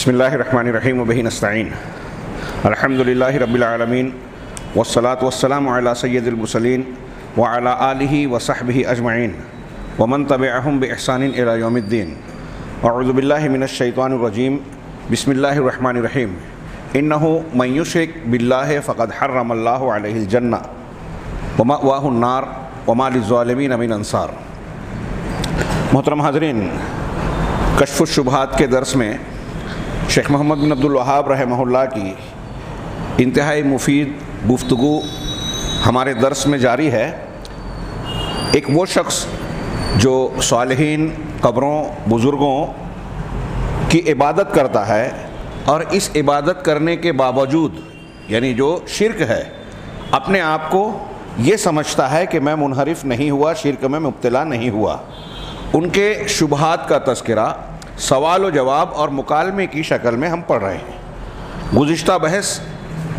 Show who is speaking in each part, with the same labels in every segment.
Speaker 1: بسم اللہ الرحمن الرحیم وبہ نستعین الحمد للہ رب العالمین والصلاة والسلام علی سید المرسلین وعلی آلہ وصحبہ اجمعین ومن تبعہم بإحسان الی یوم الدین اعوذ باللہ من الشیطان الرجیم بسم اللہ الرحمن الرحیم انہ من یشرک باللہ فقد حرم اللہ علیہ الجنہ ومأواہ النار وما للظالمین من انصار۔ محترم حاضرین، کشف الشبہات کے درس میں شیخ محمد بن عبد الوہاب رحمہ اللہ کی انتہائی مفید گفتگو ہمارے درس میں جاری ہے۔ ایک وہ شخص جو صالحین، قبروں، بزرگوں کی عبادت کرتا ہے اور اس عبادت کرنے کے باوجود یعنی جو شرک ہے، اپنے آپ کو یہ سمجھتا ہے کہ میں منحرف نہیں ہوا، شرک میں مبتلا نہیں ہوا، ان کے شبہات کا تذکرہ سوال و جواب اور مکالمے کی شکل میں ہم پڑھ رہے ہیں۔ گزشتہ بحث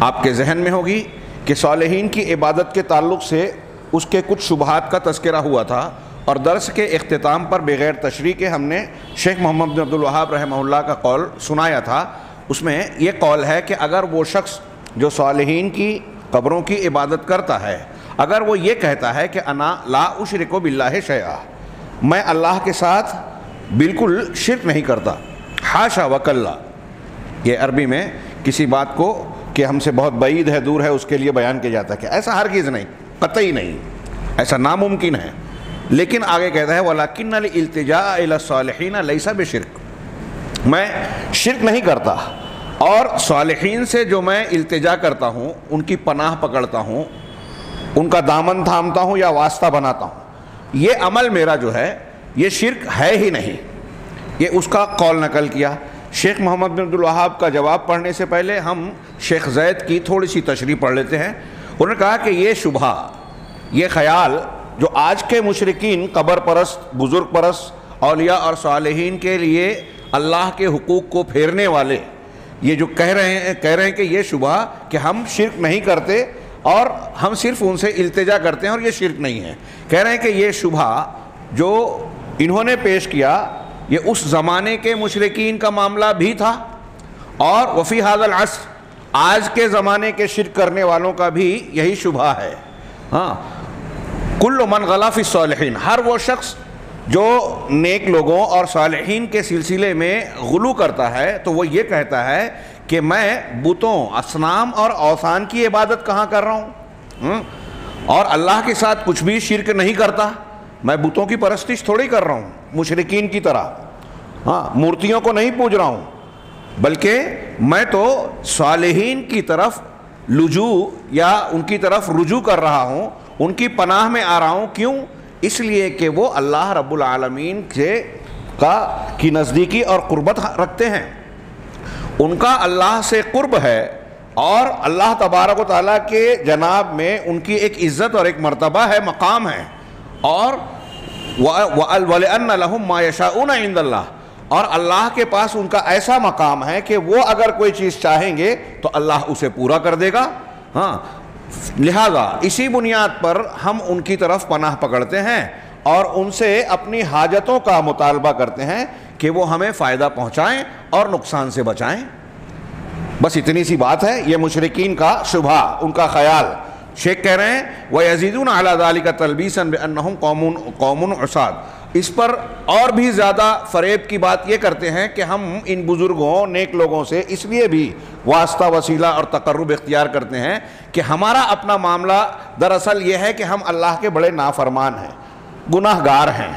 Speaker 1: آپ کے ذہن میں ہوگی کہ صالحین کی عبادت کے تعلق سے اس کے کچھ شبہات کا تذکرہ ہوا تھا، اور درس کے اختتام پر بغیر تشریح کے ہم نے شیخ محمد بن عبد الوہاب رحمہ اللہ کا قول سنایا تھا۔ اس میں یہ قول ہے کہ اگر وہ شخص جو صالحین کی قبروں کی عبادت کرتا ہے، اگر وہ یہ کہتا ہے کہ انا لا اشرک باللہ شیئا، میں اللہ کے ساتھ بالکل شرک نہیں کرتا، حاشا وکلا، یہ عربی میں کسی بات کو کہ ہم سے بہت بعید ہے، دور ہے، اس کے لیے بیان کیا جاتا ہے کہ ایسا ہرگز نہیں، قطعی نہیں، ایسا ناممکن ہے۔ لیکن آگے کہتا ہے وَلَكِنَّ الْإِلْتِجَاءَ إِلَى الصَّالِحِينَ لَيْسَ بِشِرْك، میں شرک نہیں کرتا، اور صالحین سے جو میں التجا کرتا ہوں، ان کی پناہ پکڑتا ہوں، ان کا دامن تھامتا ہوں یا واسطہ بناتا ہوں، یہ عمل میرا جو ہے یہ شرک ہے ہی نہیں۔ یہ اس کا قول نقل کیا۔ شیخ محمد بن عبد الوہاب کا جواب پڑھنے سے پہلے ہم شیخ زید کی تھوڑی سی تشریح پڑھ لیتے ہیں۔ انہوں نے کہا کہ یہ شبہ، یہ خیال جو آج کے مشرکین، قبر پرست، بزرگ پرست، اولیاء اور صالحین کے لیے اللہ کے حقوق کو پھیرنے والے یہ جو کہہ رہے ہیں کہ یہ شبہ کہ ہم شرک نہیں کرتے اور ہم صرف ان سے التجا کرتے ہیں اور یہ شرک نہیں ہے، کہہ رہے ہیں کہ یہ شبہ جو انہوں نے پیش کیا یہ اس زمانے کے مشرکین کا معاملہ بھی تھا، اور وفی ھذا العصر، آج کے زمانے کے شرک کرنے والوں کا بھی یہی شبہ ہے۔ ہاں، کل من غلا فی الصالحین، ہر وہ شخص جو نیک لوگوں اور صالحین کے سلسلے میں غلو کرتا ہے تو وہ یہ کہتا ہے کہ میں بتوں، اصنام اور اوثان کی عبادت کہاں کر رہا ہوں، اور اللہ کے ساتھ کچھ بھی شرک نہیں کرتا، میں بتوں کی پرستش تھوڑی کر رہا ہوں مشرکین کی طرح، ہاں، مورتیوں کو نہیں پوج رہا ہوں، بلکہ میں تو صالحین کی طرف لجوء یا ان کی طرف رجوع کر رہا ہوں، ان کی پناہ میں آ رہا ہوں۔ کیوں؟ اس لیے کہ وہ اللہ رب العالمین کی نزدیکی اور قربت رکھتے ہیں، ان کا اللہ سے قرب ہے، اور اللہ تبارک و تعالیٰ کے جناب میں ان کی ایک عزت اور ایک مرتبہ ہے، مقام ہے، اور وَلِأَنَّ لَهُمْ مَا يَشَاءُونَ عِندَ اللَّهِ، اور اللہ کے پاس ان کا ایسا مقام ہے کہ وہ اگر کوئی چیز چاہیں گے تو اللہ اسے پورا کر دے گا۔ ہاں، لہذا اسی بنیاد پر ہم ان کی طرف پناہ پکڑتے ہیں اور ان سے اپنی حاجتوں کا مطالبہ کرتے ہیں کہ وہ ہمیں فائدہ پہنچائیں اور نقصان سے بچائیں۔ بس اتنی سی بات ہے، یہ مشرکین کا شبہ، ان کا خیال۔ شیخ کہہ رہے ہیں وَيَزِيدُونَ عَلَى ذَلِكَ تَلْبِيسًا بِأَنَّهُمْ قَوْمٌ عُصَاة، اس پر اور بھی زیادہ فریب کی بات یہ کرتے ہیں کہ ہم ان بزرگوں، نیک لوگوں سے اس لیے بھی واسطہ، وسیلہ اور تقرب اختیار کرتے ہیں کہ ہمارا اپنا معاملہ دراصل یہ ہے کہ ہم اللہ کے بڑے نافرمان ہیں، گناہ گار ہیں،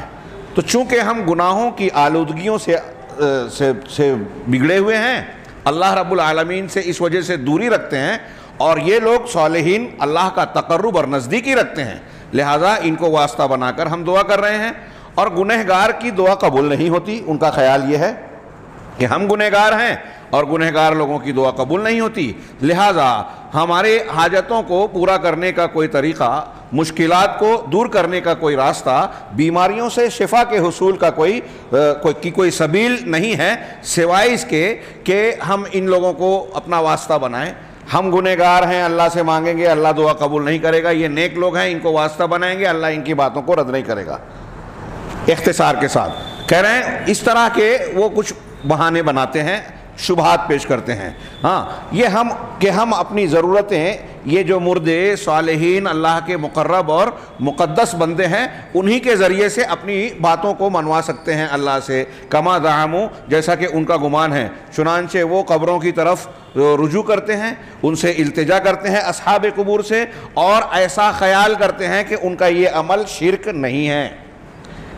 Speaker 1: تو چونکہ ہم گناہوں کی آلودگیوں سے بگڑے ہوئے ہیں، اللہ رب العالمین سے اس وجہ سے دوری رکھتے ہیں، اور یہ لوگ صالحین اللہ کا تقرب اور نزدیکی رکھتے ہیں، لہذا ان کو واسطہ بنا کر ہم دعا کر رہے ہیں، اور گنہگار کی دعا قبول نہیں ہوتی۔ ان کا خیال یہ ہے کہ ہم گنہگار ہیں اور گنہگار لوگوں کی دعا قبول نہیں ہوتی، لہذا ہمارے حاجتوں کو پورا کرنے کا کوئی طریقہ، مشکلات کو دور کرنے کا کوئی راستہ، بیماریوں سے شفا کے حصول کا کوئی سبیل نہیں ہے سوائے اس کے کہ ہم ان لوگوں کو اپنا واسطہ بنائیں۔ ہم گنہگار ہیں، اللہ سے مانگیں گے، اللہ دعا قبول نہیں کرے گا، یہ نیک لوگ ہیں، ان کو واسطہ بنائیں گے، اللہ ان کی باتوں کو رد نہیں کرے گا۔ اختصار کے ساتھ کہہ رہے ہیں اس طرح کے وہ کچھ بہانے بناتے ہیں شبہات پیش کرتے ہیں. ہاں یہ ہم اپنی ضرورتیں، یہ جو مردے صالحین اللہ کے مقرب اور مقدس بندے ہیں، انہی کے ذریعے سے اپنی باتوں کو منوا سکتے ہیں اللہ سے. کما زعموا، جیسا کہ ان کا گمان ہے. چنانچہ وہ قبروں کی طرف رجوع کرتے ہیں، ان سے التجا کرتے ہیں اصحاب قبور سے، اور ایسا خیال کرتے ہیں کہ ان کا یہ عمل شرک نہیں ہے.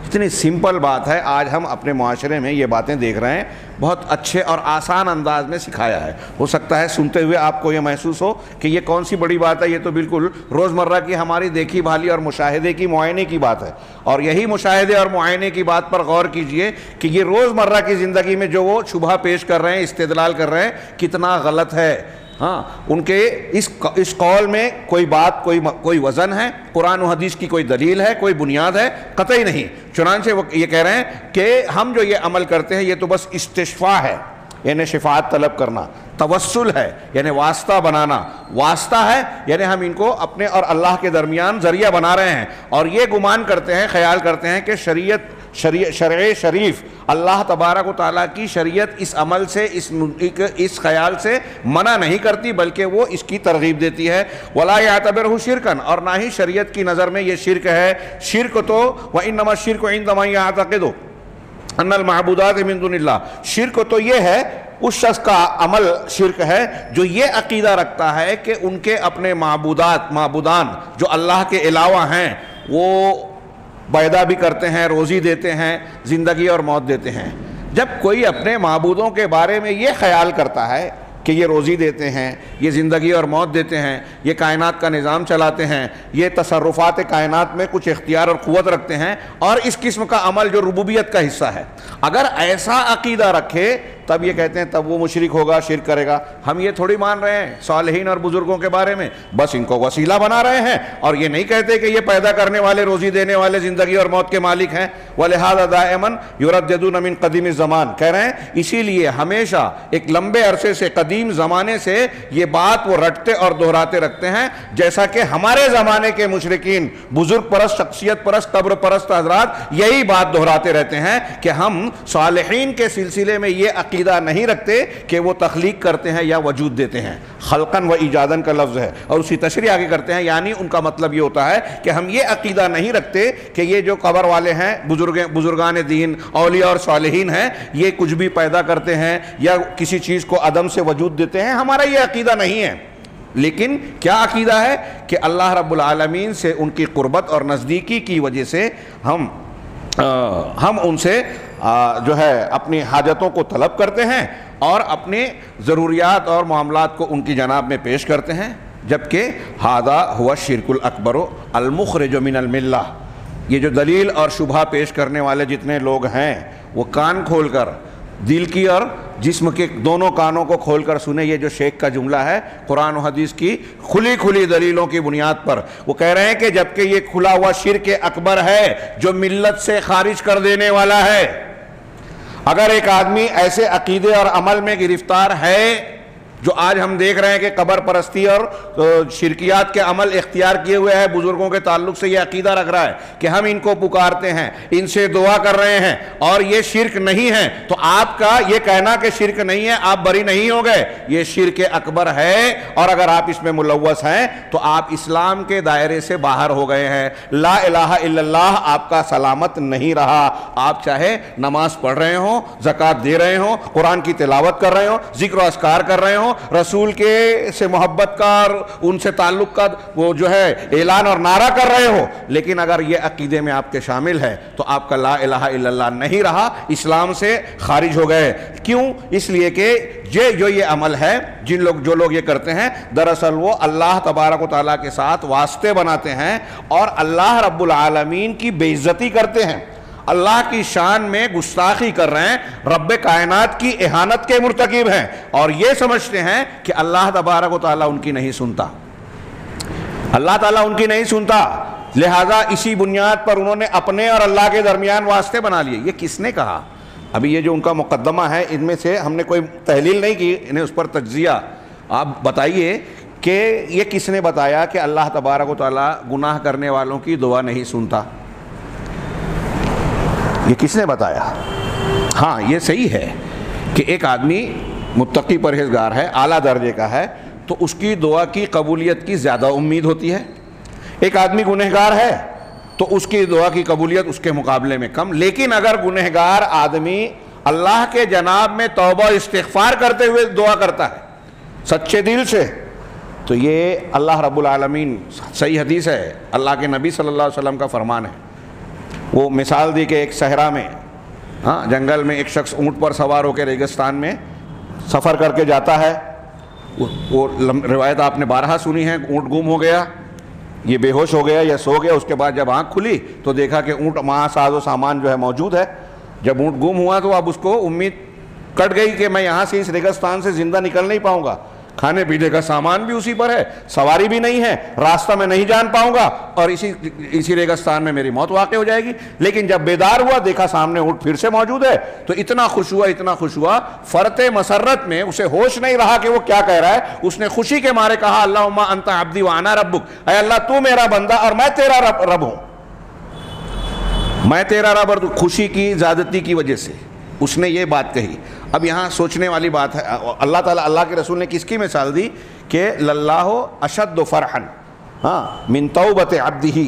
Speaker 1: اتنی سمپل بات ہے، آج ہم اپنے معاشرے میں یہ باتیں دیکھ رہے ہیں، بہت اچھے اور آسان انداز میں سکھایا ہے. ہو سکتا ہے سنتے ہوئے آپ کو یہ محسوس ہو کہ یہ کون سی بڑی بات ہے، یہ تو بالکل روزمرہ کی ہماری دیکھی بھالی اور مشاہدے کی، معائنے کی بات ہے. اور یہی مشاہدے اور معائنے کی بات پر غور کیجئے کہ یہ روزمرہ کی زندگی میں جو وہ شبہ پیش کر رہے ہیں، استدلال کر رہے ہیں، کتنا غلط ہے. ہاں ان کے اس قول میں کوئی بات، کوئی وزن ہے، قرآن و حدیث کی کوئی دلیل ہے، کوئی بنیاد ہے؟ قطعی نہیں. چنانچہ وہ یہ کہہ رہے ہیں کہ ہم جو یہ عمل کرتے ہیں یہ تو بس استشفاء ہے، یعنی شفاعت طلب کرنا. توسل ہے یعنی واسطہ بنانا. واسطہ ہے یعنی ہم ان کو اپنے اور اللہ کے درمیان ذریعہ بنا رہے ہیں. اور یہ گمان کرتے ہیں، خیال کرتے ہیں کہ شرع شریف، اللہ تبارک و تعالیٰ کی شریعت اس عمل سے، اس خیال سے منع نہیں کرتی، بلکہ وہ اس کی ترغیب دیتی ہے. ولا یعتبرہ شرکن، اور نہ ہی شریعت کی نظر میں یہ شرک ہے. شرک تو وانما الشرک عند من یعتقد ان المعبودات من دون اللہ، شرک تو یہ ہے، اس شخص کا عمل شرک ہے جو یہ عقیدہ رکھتا ہے کہ ان کے اپنے معبودان جو اللہ کے علاوہ ہیں وہ پیدا بھی کرتے ہیں، روزی دیتے ہیں، زندگی اور موت دیتے ہیں. جب کوئی اپنے معبودوں کے بارے میں یہ خیال کرتا ہے کہ یہ روزی دیتے ہیں، یہ زندگی اور موت دیتے ہیں، یہ کائنات کا نظام چلاتے ہیں، یہ تصرفات کائنات میں کچھ اختیار اور قوت رکھتے ہیں، اور اس قسم کا عمل جو ربوبیت کا حصہ ہے، اگر ایسا عقیدہ رکھے تب یہ کہتے ہیں تب وہ مشرک ہوگا، شرک کرے گا. ہم یہ تھوڑی مان رہے ہیں صالحین اور بزرگوں کے بارے میں، بس ان کو وسیلہ بنا رہے ہیں، اور یہ نہیں کہتے کہ یہ پیدا کرنے والے، روزی دینے والے، زندگی اور موت کے مالک ہیں. وَلِهَذَا دَائِمًا يُرَدِّدُونَ مِن قَدِيمِ الزَّمَانِ، کہہ رہے ہیں اسی لیے ہمیشہ ایک لمبے عرصے سے، قدیم زمانے سے یہ بات وہ رٹتے اور دہراتے رکھتے ہیں، جیسا کہ ہمارے زمانے کے مشرکین، بزرگ پرست، شخصیت پرست، قبر پرست حضرات یہی بات دہراتے رہتے ہیں کہ ہم صالحین کے سلسلے میں یہ عقیدہ نہیں رکھتے کہ وہ تخلیق کرتے ہیں یا وجود دیتے ہیں. خلقاً و ایجاداً کا لفظ ہے، اور اسی تشریح آگے کرتے ہیں، یعنی ان کا مطلب یہ ہوتا ہے کہ ہم یہ عقیدہ نہیں رکھتے کہ یہ جو قبر والے ہیں، بزرگان دین، اولیاء اور صالحین ہیں، یہ کچھ بھی پیدا کرتے ہیں یا کسی چیز کو عدم سے وجود دیتے ہیں. ہمارا یہ عقیدہ نہیں ہے. لیکن کیا عقیدہ ہے کہ اللہ رب العالمین سے ان کی قربت اور نزدیکی کی وجہ سے ہم ان سے جو ہے اپنی حاجتوں کو طلب کرتے ہیں اور اپنے ضروریات اور معاملات کو ان کی جناب میں پیش کرتے ہیں. جبکہ ھذا ھو الشرک الاکبر المخرج من الملہ. یہ جو دلیل اور شبہ پیش کرنے والے جتنے لوگ ہیں وہ کان کھول کر، دل کی اور جسم کے دونوں کانوں کو کھول کر سنیں. یہ جو شیخ کا جملہ ہے قرآن و حدیث کی کھلی دلیلوں کی بنیاد پر، وہ کہہ رہے ہیں کہ جبکہ یہ کھلا ہوا شرک اکبر ہے جو ملت سے خارج کر دینے والا ہے. اگر ایک آدمی ایسے عقیدے اور عمل میں گرفتار ہے جو آج ہم دیکھ رہے ہیں کہ قبر پرستی اور شرکیات کے عمل اختیار کیے ہوئے ہے، بزرگوں کے تعلق سے یہ عقیدہ رکھ رہا ہے کہ ہم ان کو پکارتے ہیں، ان سے دعا کر رہے ہیں اور یہ شرک نہیں ہے، تو آپ کا یہ کہنا کہ شرک نہیں ہے، آپ بری نہیں ہو گئے. یہ شرک اکبر ہے، اور اگر آپ اس میں ملوث ہیں تو آپ اسلام کے دائرے سے باہر ہو گئے ہیں. لا الہ الا اللہ آپ کا سلامت نہیں رہا. آپ چاہے نماز پڑھ رہے ہوں، زکوٰۃ دے رہے ہوں، قرآن کی تلاوت کر رہے ہوں، ذکر و اذکار کر رہے ہوں، رسول کے سے محبت کا اور ان سے تعلق کا وہ جو ہے اعلان اور نعرہ کر رہے ہو، لیکن اگر یہ عقیدے میں آپ کے شامل ہے تو آپ کا لا الہ الا اللہ نہیں رہا، اسلام سے خارج ہو گئے. کیوں؟ اس لیے کہ جو یہ عمل ہے، جو لوگ یہ کرتے ہیں، دراصل وہ اللہ تبارک و تعالیٰ کے ساتھ واسطے بناتے ہیں اور اللہ رب العالمین کی بے عزتی کرتے ہیں، اللہ کی شان میں گستاخی کر رہے ہیں، رب کائنات کی اہانت کے مرتکب ہیں، اور یہ سمجھتے ہیں کہ اللہ تبارک و تعالیٰ ان کی نہیں سنتا. اللہ تعالیٰ ان کی نہیں سنتا، لہذا اسی بنیاد پر انہوں نے اپنے اور اللہ کے درمیان واسطے بنا لیے. یہ کس نے کہا؟ ابھی یہ جو ان کا مقدمہ ہے ان میں سے ہم نے کوئی تحلیل نہیں کی، انہیں اس پر تجزیہ آپ بتائیے کہ یہ کس نے بتایا کہ اللہ تبارک و تعالیٰ گناہ کرنے والوں کی دعا نہیں سنتا؟ یہ کس نے بتایا؟ ہاں یہ صحیح ہے کہ ایک آدمی متقی پرہیزگار ہے، اعلیٰ درجے کا ہے، تو اس کی دعا کی قبولیت کی زیادہ امید ہوتی ہے۔ ایک آدمی گنہگار ہے تو اس کی دعا کی قبولیت اس کے مقابلے میں کم۔ لیکن اگر گنہگار آدمی اللہ کے جناب میں توبہ استغفار کرتے ہوئے دعا کرتا ہے سچے دل سے، تو یہ اللہ رب العالمین، صحیح حدیث ہے، اللہ کے نبی صلی اللہ علیہ وسلم کا فرمان ہے۔ وہ مثال دی کہ ایک صحرا میں، جنگل میں ایک شخص اونٹ پر سوار ہو کے ریگستان میں سفر کر کے جاتا ہے۔ وہ روایت آپ نے بارہا سنی ہے، اونٹ گم ہو گیا، یہ بے ہوش ہو گیا یا سو گیا، اس کے بعد جب آنکھ کھلی تو دیکھا کہ اونٹ وہاں ساز و سامان جو ہے موجود ہے۔ جب اونٹ گم ہوا تو اب اس کو امید کٹ گئی کہ میں یہاں سے اس ریگستان سے زندہ نکل نہیں پاؤں گا، کھانے پینے کا سامان بھی اسی پر ہے، سواری بھی نہیں ہے، راستہ میں نہیں جان پاؤں گا، اور اسی ریگستان میں میری موت واقع ہو جائے گی۔ لیکن جب بیدار ہوا دیکھا سامنے اونٹ پھر سے موجود ہے، تو اتنا خوش ہوا، فرط مسرت میں اسے ہوش نہیں رہا کہ وہ کیا کہہ رہا ہے۔ اس نے خوشی کے مارے کہا اللہم انت عبدی وانا ربک، اے اللہ تو میرا بندہ اور میں تیرا رب ہوں، میں تیرا رب۔ اور خوشی کی زیادتی کی وجہ سے اس نے یہ بات کہی۔ اب یہاں سوچنے والی بات ہے، اللہ تعالیٰ، اللہ کے رسول نے کس کی مثال دی کہ للہ اشد فرحا من توبۃ عبدہ،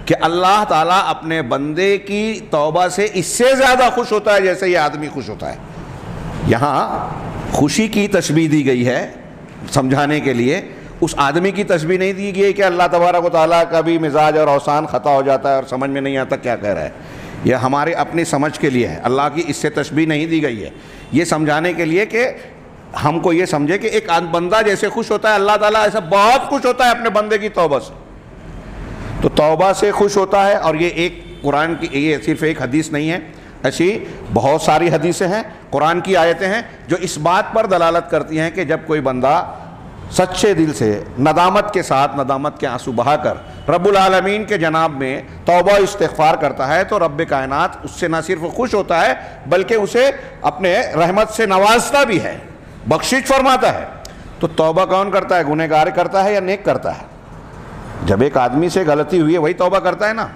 Speaker 1: کہ اللہ تعالیٰ اپنے بندے کی توبہ سے اس سے زیادہ خوش ہوتا ہے جیسے یہ آدمی خوش ہوتا ہے۔ یہاں خوشی کی تشبیہ دی گئی ہے سمجھانے کے لیے، اس آدمی کی تشبیہ نہیں دی گئی کہ اللہ تبارک و تعالیٰ کا بھی مزاج اور اوسان خطا ہو جاتا ہے اور سمجھ میں نہیں آتا کیا کہہ رہا ہے۔ یہ ہمارے اپنی سمجھ کے لیے ہے، اللہ کی اس سے تشبیہ نہیں دی گئی ہے۔ یہ سمجھانے کے لیے کہ ہم کو یہ سمجھے کہ ایک بندہ جیسے خوش ہوتا ہے، اللہ تعالیٰ ایسا بہت خوش ہوتا ہے اپنے بندے کی توبہ سے، تو توبہ سے خوش ہوتا ہے۔ اور یہ ایک قرآن کی، یہ صرف ایک حدیث نہیں ہے، ایسی بہت ساری حدیثیں ہیں، قرآن کی آیتیں ہیں جو اس بات پر دلالت کرتی ہیں کہ جب کوئی بندہ سچے دل سے ندامت کے ساتھ، ندامت کے آنسو بہا کر رب العالمین کے جناب میں توبہ استغفار کرتا ہے، تو رب کائنات اس سے نہ صرف خوش ہوتا ہے بلکہ اسے اپنے رحمت سے نوازتا بھی ہے، بخشش فرماتا ہے۔ تو توبہ کون کرتا ہے؟ گنہگار کرتا ہے یا نیک کرتا ہے؟ جب ایک آدمی سے غلطی ہوئی ہے وہی توبہ کرتا ہے نا۔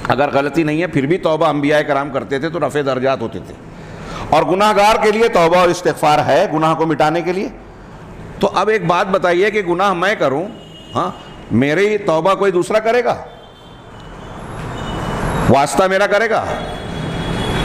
Speaker 1: اگر غلطی نہیں ہے پھر بھی توبہ انبیاء کرام کرتے تھے تو رفع درجات ہوتے تھے۔ اور گناہ گار کے لیے توبہ اور استغفار ہے گناہ کو مٹانے کے لیے۔ تو اب ایک بات بتائیے کہ گناہ میں کروں، میری توبہ کوئی دوسرا کرے گا؟ واسطہ میرا کرے گا؟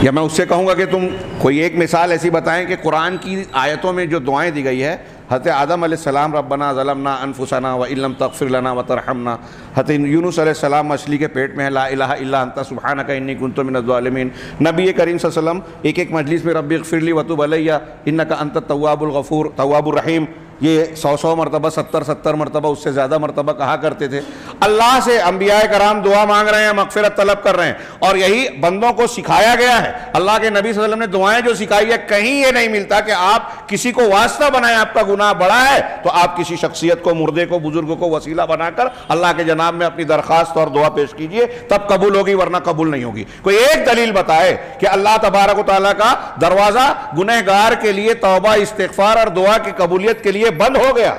Speaker 1: یا میں اس سے کہوں گا کہ تم کوئی ایک مثال ایسی بتائیں کہ قرآن کی آیتوں میں جو دعائیں دی گئی ہے، حضرت آدم علیہ السلام ربنا ظلمنا انفسنا وان لم تغفر لنا وترحمنا، حضرت یونس علیہ السلام مچھلی کے پیٹ میں ہے، لا الہ الا انت سبحانک انی کنت من الظالمین، نبی کریم صلی اللہ علیہ وسلم ایک مجلس میں ربی اغفر لی وتوب علی انک انت التواب الغفور، تواب الرحیم، یہ 100 مرتبہ، 70 مرتبہ، اس سے زیادہ مرتبہ کہا کرتے تھے۔ اللہ سے انبیاء کرام دعا مانگ رہے ہیں، مغفرت طلب کر رہے ہیں، اور یہی بندوں کو سکھایا گیا ہے۔ اللہ کے نبی صلی اللہ علیہ وسلم نے دعائیں جو سکھائی ہے، کہیں یہ نہیں ملتا کہ آپ کسی کو واسطہ بنائیں، آپ کا گناہ بڑا ہے تو آپ کسی شخصیت کو، مردے کو، بزرگ کو وسیلہ بنا کر اللہ کے جناب میں اپنی درخواست اور دعا پیش کیجئے، تب قبول ہوگی، ورنہ قبول نہیں ہوگی۔ کوئی ایک دلیل بتائے کہ اللہ تبارک و تعالیٰ کا دروازہ گنہگار کے لیے توبہ، استغفار اور دعا کی قبولیت کے لیے بند ہو گیا،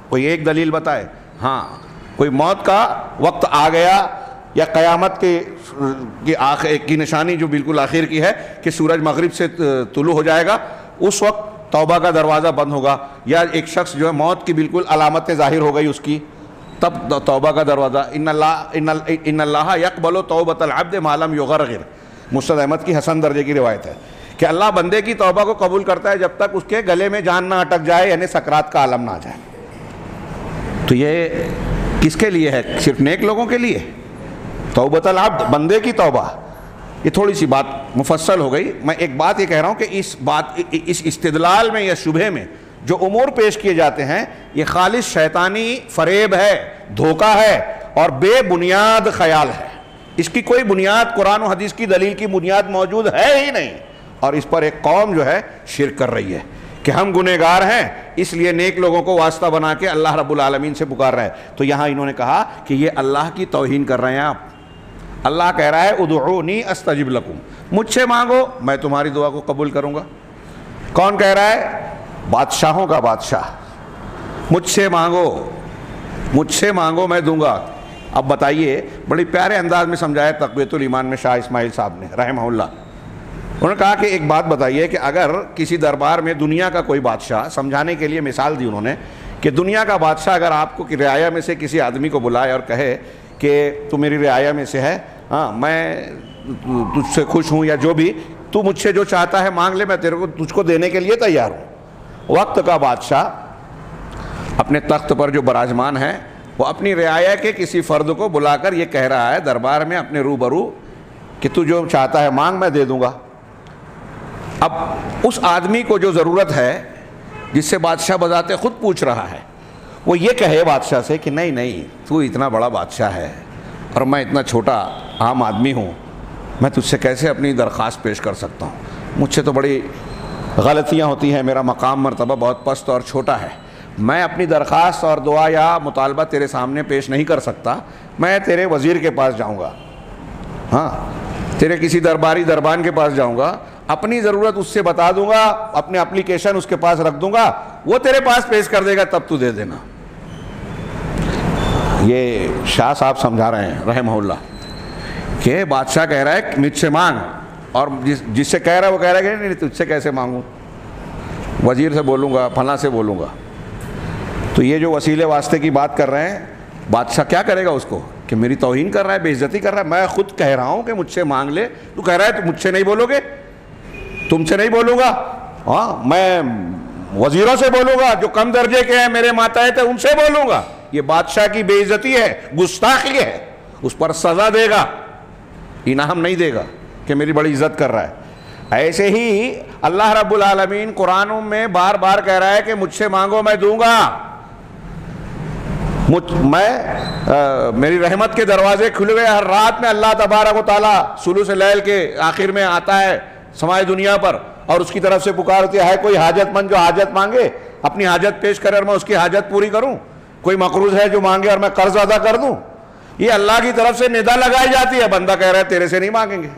Speaker 1: کوئی ایک دلیل بتائے۔ ہاں، کوئی موت کا وقت آ گیا یا قیامت کی نشانی جو بالکل آخر کی ہے کہ سورج مغرب سے طلوع ہو جائے گا، اس وقت توبہ کا دروازہ بند ہوگا، یا ایک شخص جو ہے موت کی بالکل علامتیں ظاہر ہو گئی اس کی، تب توبہ کا دروازہ۔ ان اللہ یقبل توبۃ العبد ما لم یغرغر، مسند احمد کی حسن درجے کی روایت ہے کہ اللہ بندے کی توبہ کو قبول کرتا ہے جب تک اس کے گلے میں جان نہ اٹک جائے، یعنی سکرات کا عالم نہ آ جائے۔ تو یہ کس کے لیے ہے؟ صرف نیک لوگوں کے لیے توبۃ العبد، بندے کی توبہ۔ یہ تھوڑی سی بات مفصل ہو گئی۔ میں ایک بات یہ کہہ رہا ہوں کہ اس استدلال میں یا شبہے میں جو امور پیش کیے جاتے ہیں، یہ خالص شیطانی فریب ہے، دھوکہ ہے اور بے بنیاد خیال ہے۔ اس کی کوئی بنیاد قرآن و حدیث کی دلیل کی بنیاد موجود ہے ہی نہیں، اور اس پر ایک قوم جو ہے شرک کر رہی ہے کہ ہم گنہگار ہیں اس لیے نیک لوگوں کو واسطہ بنا کے اللہ رب العالمین سے پکار رہے ہیں۔ تو یہاں انہوں نے کہا کہ یہ اللہ کی توہین کر رہے ہیں آپ۔ اللہ کہہ رہا ہے ادعونی استجب لکم، مجھ سے مانگو میں تمہاری دعا کو قبول کروں گا۔ کون کہہ رہا ہے؟ بادشاہوں کا بادشاہ، مجھ سے مانگو میں دوں گا۔ اب بتائیے، بڑی پیارے انداز میں سمجھایا تقویت الایمان میں شاہ اسماعیل صاحب نے رحمہ اللہ انہوں نے کہا کہ ایک بات بتائیے کہ اگر کسی دربار میں دنیا کا کوئی بادشاہ، سمجھانے کے لیے مثال دی انہوں نے کہ دنیا کا بادشاہ اگر آپ کو رعایا میں سے کسی آدمی کو بلائے اور کہے کہ تو میری رعایا میں سے ہے، ہاں میں تجھ سے خوش ہوں، یا جو بھی تو مجھ سے جو چاہتا ہے مانگ لے، میں تجھ کو دینے کے لیے تیار ہوں۔ وقت کا بادشاہ اپنے تخت پر جو براجمان ہے وہ اپنی رعایا کے کسی فرد کو بلا کر یہ کہہ رہا ہے دربار میں اپنے روبرو کہ تو جو چاہتا ہے مانگ، میں دے دوں گا۔ اب اس آدمی کو جو ضرورت ہے، جس سے بادشاہ بذات خود پوچھ رہا ہے، وہ یہ کہے بادشاہ سے کہ نہیں نہیں، تو اتنا بڑا بادشاہ ہے اور میں اتنا چھوٹا عام آدمی ہوں، میں تجھ سے کیسے اپنی درخواست پیش کر سکتا ہوں؟ مجھ سے تو بڑی غلطیاں ہوتی ہیں، میرا مقام مرتبہ بہت پست اور چھوٹا ہے، میں اپنی درخواست اور دعا یا مطالبہ تیرے سامنے پیش نہیں کر سکتا، میں تیرے وزیر کے پاس جاؤں گا، ہاں تیرے کسی دربان کے پاس جاؤں گا، اپنی ضرورت اس سے بتا دوں گا، اپنے اپلیکیشن اس کے پاس رکھ دوں گا، وہ تیرے پاس پیش کر دے گا، تب تو دے دینا۔ یہ شاہ صاحب سمجھا رہے ہیں رحمہ اللہ کہ بادشاہ کہہ رہا ہے مجھ سے مانگ، اور جس سے کہہ رہا ہے وہ کہہ رہا ہے کہ نہیں تجھ سے کیسے مانگوں، وزیر سے بولوں گا، فلاں سے بولوں گا۔ تو یہ جو وسیلے واسطے کی بات کر رہے ہیں، بادشاہ کیا کرے گا اس کو کہ میری توہین کر رہا ہے، بے عزتی کر رہا ہے، میں خود کہہ رہا ہوں کہ مجھ سے مانگ لے، تو کہہ رہا ہے تو مجھ سے نہیں بولو گے، تم سے نہیں بولوں گا، ہاں میں وزیروں سے بولوں گا، جو کم درجے کے ہیں میرے ماتحت ہیں ان سے بولوں گا۔ یہ بادشاہ کی بے عزتی ہے، گستاخی ہے، اس پر سزا دے گا، انعام نہیں دے گا کہ میری بڑی عزت کر رہا ہے۔ ایسے ہی اللہ رب العالمین قرآن میں بار بار کہہ رہا ہے کہ مجھ سے مانگو میں دوں گا، میری رحمت کے دروازے کھلے ہوئے، ہر رات میں اللہ تبارک و تعالیٰ ثلث اللیل کے آخر میں آتا ہے سمائے دنیا پر، اور اس کی طرف سے پکار ہوتی ہے کوئی حاجت مند جو حاجت مانگے، اپنی حاجت پیش کرے اور میں اس کی حاجت پوری کروں، کوئی مقروض ہے جو مانگے اور میں قرض ادا کر دوں۔ یہ اللہ کی طرف سے ندا لگائی جاتی ہے، بندہ کہہ رہا ہے تیرے سے نہیں مانگیں گے،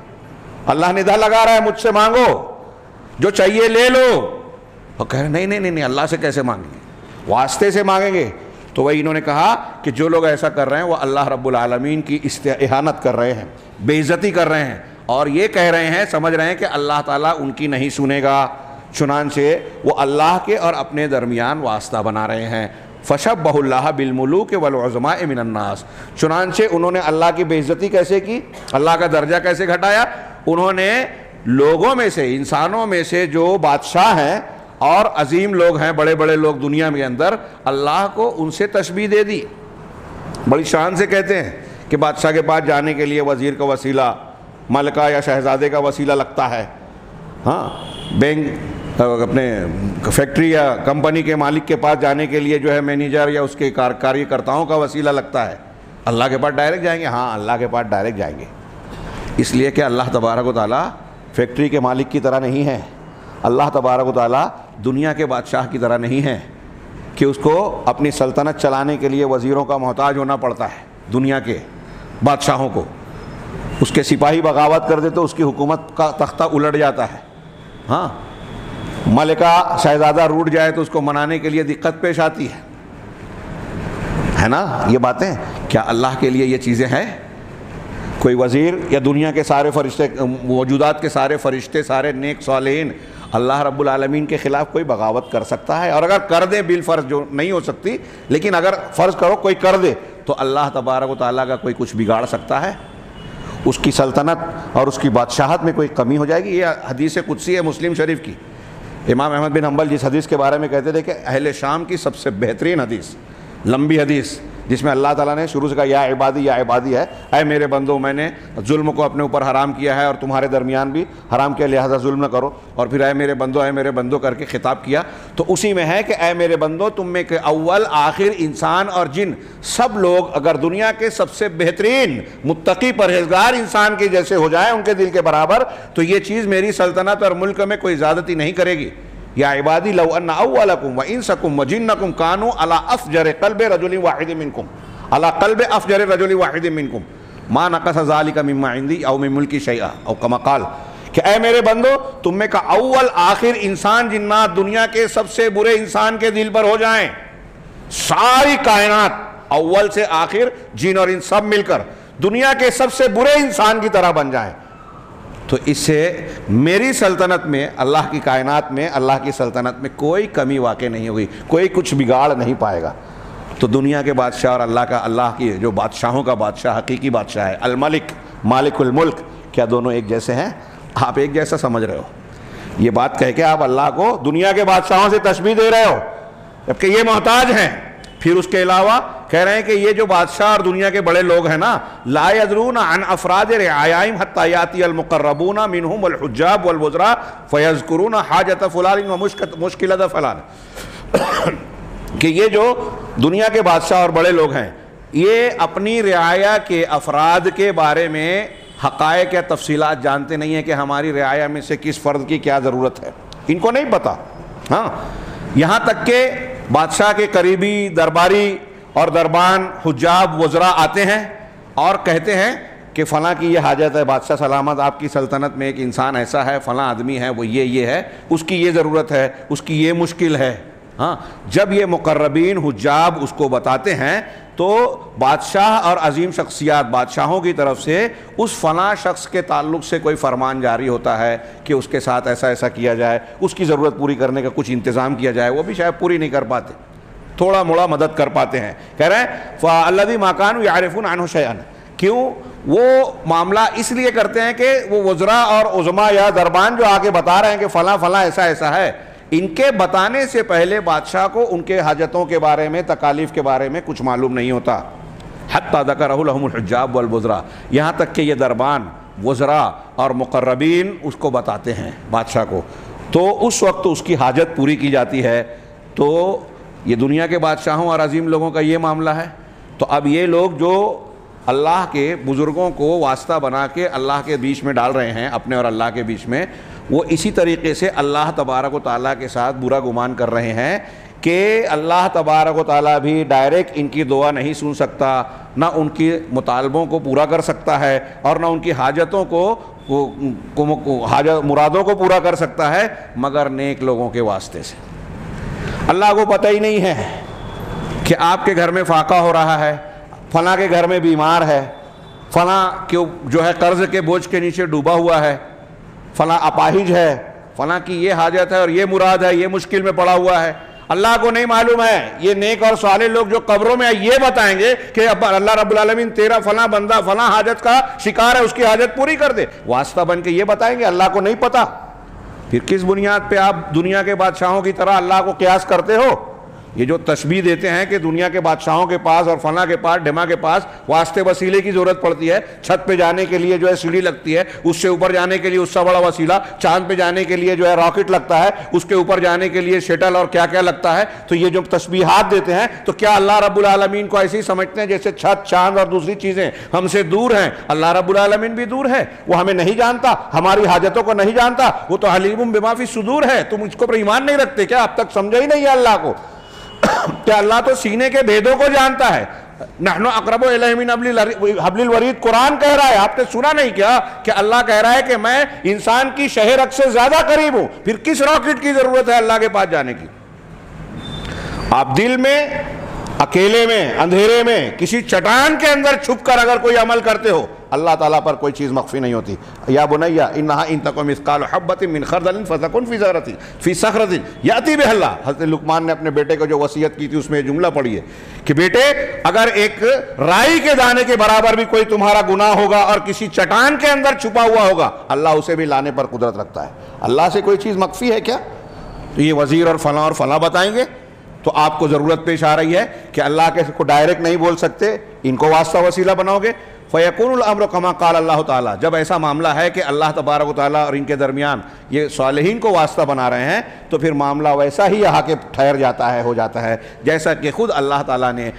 Speaker 1: اللہ ندا لگا رہا ہے مجھ سے مانگو، جو چاہیے لے لو، اور کہہ رہے نہیں نہیں نہیں، اللہ سے کیسے مانگیں گے، واسطے سے مانگیں گے۔ تو وہی انہوں نے کہا کہ جو لوگ ایسا کر رہے ہیں وہ اللہ رب العالمین کی اہانت کر رہے ہیں، بے عزتی کر رہے ہیں، اور یہ کہہ رہے ہیں، سمجھ رہے ہیں کہ اللہ تعالیٰ ان کی نہیں سنے گا، چنانچہ وہ اللہ کے اور اپنے درمیان واسطہ بنا رہے ہیں۔ فشبہ اللہ بالملوک والعظماء من الناس، چنانچہ انہوں نے اللہ کی بے عزتی کیسے کی، اللہ کا درجہ کیسے گھٹایا، انہوں نے لوگوں میں سے، انسانوں میں سے جو بادشاہ ہیں اور عظیم لوگ ہیں، بڑے بڑے لوگ دنیا کے اندر، اللہ کو ان سے تشبیہ دے دی۔ بڑی شان سے کہتے ہیں کہ بادشاہ کے پاس جانے کے لیے وزیر کا وسیلہ، ملکہ یا شہزادے کا وسیلہ لگتا ہے، ہاں بینک اپنے فیکٹری یا کمپنی کے مالک کے پاس جانے کے لیے جو ہے مینیجر یا اس کے کاریہ کرتاؤں کا وسیلہ لگتا ہے، اللہ کے پاس ڈائریکٹ جائیں گے، ہاں اللہ کے پاس ڈائریکٹ جائیں گے، اس لیے کہ اللہ تبارک و تعالیٰ فیکٹری کے مالک کی طرح نہیں ہے، اللہ تبارک و تعالیٰ دنیا کے بادشاہ کی طرح نہیں ہے کہ اس کو اپنی سلطنت چلانے کے لیے وزیروں کا محتاج ہونا پڑتا ہے۔ دنیا کے بادشاہوں کو اس کے سپاہی بغاوت کر دے تو اس کی حکومت کا تختہ الٹ جاتا ہے، ہاں ملکہ شہزادہ روٹ جائے تو اس کو منانے کے لیے دقت پیش آتی ہے نا۔ یہ باتیں کیا اللہ کے لیے یہ چیزیں ہیں؟ کوئی وزیر یا دنیا کے سارے فرشتے، موجودات کے سارے فرشتے، سارے نیک صالحین اللہ رب العالمین کے خلاف کوئی بغاوت کر سکتا ہے؟ اور اگر کر دے بالفرض، جو نہیں ہو سکتی، لیکن اگر فرض کرو کوئی کر دے تو اللہ تبارک و تعالیٰ کا کوئی کچھ بگاڑ سکتا ہے؟ اس کی سلطنت اور اس کی بادشاہت میں کوئی کمی ہو جائے گی؟ یہ حدیث قدسی ہے مسلم شریف کی، امام احمد بن حنبل جس حدیث کے بارے میں کہتے تھے کہ اہل شام کی سب سے بہترین حدیث، لمبی حدیث، جس میں اللہ تعالیٰ نے شروع سے کہا یا عبادی ہے، اے میرے بندو میں نے ظلم کو اپنے اوپر حرام کیا ہے اور تمہارے درمیان بھی حرام کیا، لہذا ظلم نہ کرو، اور پھر اے میرے بندو کر کے خطاب کیا۔ تو اسی میں ہے کہ اے میرے بندو، تم میں کہ اول آخر انسان اور جن سب لوگ اگر دنیا کے سب سے بہترین متقی پرہیزگار انسان کے جیسے ہو جائیں، ان کے دل کے برابر، تو یہ چیز میری سلطنت اور ملک میں کوئی زیادتی نہیں کرے گی۔ یا عبادی لو ان اولکم وانسکم وجنکم کانوا علی افجر قلب رجل واحد منکم علی قلب افجر رجل واحد منکم ما نقص ذلک مما عندی او من ملکی شیئا، او کما قال، کہ اے میرے بندو تم میں کا اول آخر انسان جنات دنیا کے سب سے برے انسان کے دل پر ہو جائیں، ساری کائنات اول سے آخر جن اور ان سب مل کر دنیا کے سب سے برے انسان کی طرح بن جائیں، تو اس سے میری سلطنت میں، اللہ کی کائنات میں، اللہ کی سلطنت میں کوئی کمی واقع نہیں ہوگی، کوئی کچھ بگاڑ نہیں پائے گا۔ تو دنیا کے بادشاہ اور اللہ کی جو بادشاہوں کا بادشاہ حقیقی بادشاہ ہے الملک مالک الملک، کیا دونوں ایک جیسے ہیں؟ آپ ایک جیسا سمجھ رہے ہو؟ یہ بات کہہ کے آپ اللہ کو دنیا کے بادشاہوں سے تشبیہ دے رہے ہو، جبکہ یہ محتاج ہیں۔ پھر اس کے علاوہ کہہ رہے ہیں کہ یہ جو بادشاہ اور دنیا کے بڑے لوگ ہیں نا، لا يدرون عن افراد رعایاہم حتی یاتی المقربون منہم والحجاب والوزراء فیذکرون حاجت فلان ومشکلۃ فلان، کہ یہ جو دنیا کے بادشاہ اور بڑے لوگ ہیں یہ اپنی رعایا کے افراد کے بارے میں حقائق یا تفصیلات جانتے نہیں ہیں کہ ہماری رعایا میں سے کس فرد کی کیا ضرورت ہے، ان کو نہیں پتا۔ ہاں، یہاں تک کہ بادشاہ کے قریبی درباری اور دربان حجاب وزراء آتے ہیں اور کہتے ہیں کہ فلاں کی یہ حاجت ہے، بادشاہ سلامت آپ کی سلطنت میں ایک انسان ایسا ہے، فلاں آدمی ہے، وہ یہ ہے، اس کی یہ ضرورت ہے، اس کی یہ مشکل ہے۔ ہاں، جب یہ مقربین حجاب اس کو بتاتے ہیں تو بادشاہ اور عظیم شخصیات بادشاہوں کی طرف سے اس فلاں شخص کے تعلق سے کوئی فرمان جاری ہوتا ہے کہ اس کے ساتھ ایسا ایسا کیا جائے، اس کی ضرورت پوری کرنے کا کچھ انتظام کیا جائے، وہ بھی شاید پوری نہیں کر پاتے، تھوڑا موڑا مدد کر پاتے ہیں۔ کہہ رہے ہیں فَالَّذِي مَا كَانُوا يَعْرِفُونَ عَنْهُ شَيْئًا، کیوں؟ وہ معاملہ اس لیے کرتے ہیں کہ وہ وزراء اور عظماء یا دربان جو آگے بتا رہے ہیں کہ فلاں فلاں ایسا ایسا ہے، ان کے بتانے سے پہلے بادشاہ کو ان کے حاجتوں کے بارے میں، تکالیف کے بارے میں کچھ معلوم نہیں ہوتا۔ حتی ذکرہ لہم الحجاب والوزراء، یہاں تک کہ یہ دربان، وزراء اور مقربین اس کو بتاتے ہیں بادشاہ کو، تو اس وقت اس کی حاجت پوری کی جاتی ہے۔ تو یہ دنیا کے بادشاہوں اور عظیم لوگوں کا یہ معاملہ ہے۔ تو اب یہ لوگ جو اللہ کے بزرگوں کو واسطہ بنا کے اللہ کے بیچ میں ڈال رہے ہیں، اپنے اور اللہ کے بیچ میں، وہ اسی طریقے سے اللہ تبارک و تعالیٰ کے ساتھ برا گمان کر رہے ہیں کہ اللہ تبارک و تعالیٰ بھی ڈائریکٹ ان کی دعا نہیں سن سکتا، نہ ان کی مطالبوں کو پورا کر سکتا ہے، اور نہ ان کی حاجتوں مرادوں کو پورا کر سکتا ہے، مگر نیک لوگوں کے واسطے سے۔ اللہ کو پتہ ہی نہیں ہے کہ آپ کے گھر میں فاقہ ہو رہا ہے، فلاں کے گھر میں بیمار ہے، فلاں جو ہے قرض کے بوجھ کے نیچے ڈوبا ہوا ہے، فلاں اپاہج ہے، فلاں کی یہ حاجت ہے اور یہ مراد ہے، یہ مشکل میں پڑا ہوا ہے۔ اللہ کو نہیں معلوم ہے۔ یہ نیک اور صالح لوگ جو قبروں میں یہ بتائیں گے کہ اللہ رب العالمین تیرا فلاں بندہ فلاں حاجت کا شکار ہے، اس کی حاجت پوری کر دے، واسطہ بن کے یہ بتائیں گے، اللہ کو نہیں پتا۔ پھر کس بنیاد پہ آپ دنیا کے بادشاہوں کی طرح اللہ کو قیاس کرتے ہو؟ یہ جو تشبیہ دیتے ہیں کہ دنیا کے بادشاہوں کے پاس اور فلاں کے پاس ڈھما کے پاس واسطے وسیلے کی ضرورت پڑتی ہے، چھت پہ جانے کے لیے جو ہے سیڑھی لگتی ہے، اس سے اوپر جانے کے لیے اس سے بڑا وسیلہ، چاند پہ جانے کے لیے جو ہے راکٹ لگتا ہے، اس کے اوپر جانے کے لیے شٹل اور کیا کیا لگتا ہے۔ تو یہ جو تشبیہات دیتے ہیں تو کیا اللہ رب العالمین کو ایسے ہی سمجھتے ہیں جیسے چھت، چاند اور دوسری چیزیں ہم سے دور ہیں؟ اللہ رب العالمین بھی دور ہے، وہ ہمیں نہیں جانتا، ہماری حاجتوں کو نہیں جانتا، وہ تو علیم بما فی الصدور ہے۔ تم اس کو پر ایمان نہیں رکھتے کیا؟ اب تک سمجھا ہی نہیں ہے اللہ کو کہ اللہ تو سینے کے بھیدوں کو جانتا ہے۔ نحن اقرب الیہ من حبل الورید، قرآن کہہ رہا ہے، آپ نے سنا نہیں کیا کہ اللہ کہہ رہا ہے کہ میں انسان کی شہ رگ سے زیادہ قریب ہوں؟ پھر کس راکٹ کی ضرورت ہے اللہ کے پاس جانے کی؟ آپ دل میں، اکیلے میں، اندھیرے میں، کسی چٹان کے اندر چھپ کر اگر کوئی عمل کرتے ہو، اللہ تعالیٰ پر کوئی چیز مخفی نہیں ہوتی۔ یا بنی انہا ان تک مثقال حبۃ من خردل فتکن فی صخرۃ یاتی بہا اللہ، حضرت لقمان نے اپنے بیٹے کو جو وصیت کی تھی اس میں یہ جملہ پڑھی ہے کہ بیٹے اگر ایک رائی کے دانے کے برابر بھی کوئی تمہارا گناہ ہوگا اور کسی چٹان کے اندر چھپا ہوا ہوگا، اللہ اسے بھی لانے پر قدرت رکھتا ہے۔ اللہ سے کوئی چیز مخفی ہے کیا؟ تو یہ وزیر اور فلاں بتائیں گے تو آپ کو ضرورت پیش آ رہی ہے کہ اللہ کے کو ڈائریکٹ نہیں بول سکتے، ان کو واسطہ وسیلہ بناؤ گے۔ فَيَكُونُ الْأَمْرُ كَمَا قَالَ اللَّهُ تعالیٰ، جب ایسا معاملہ ہے کہ اللہ تبارک و تعالیٰ اور ان کے درمیان یہ صالحین کو واسطہ بنا رہے ہیں، تو پھر معاملہ ویسا ہی یہاں کے ٹھہر جاتا ہے، ہو جاتا ہے جیسا کہ خود اللہ تعالیٰ نے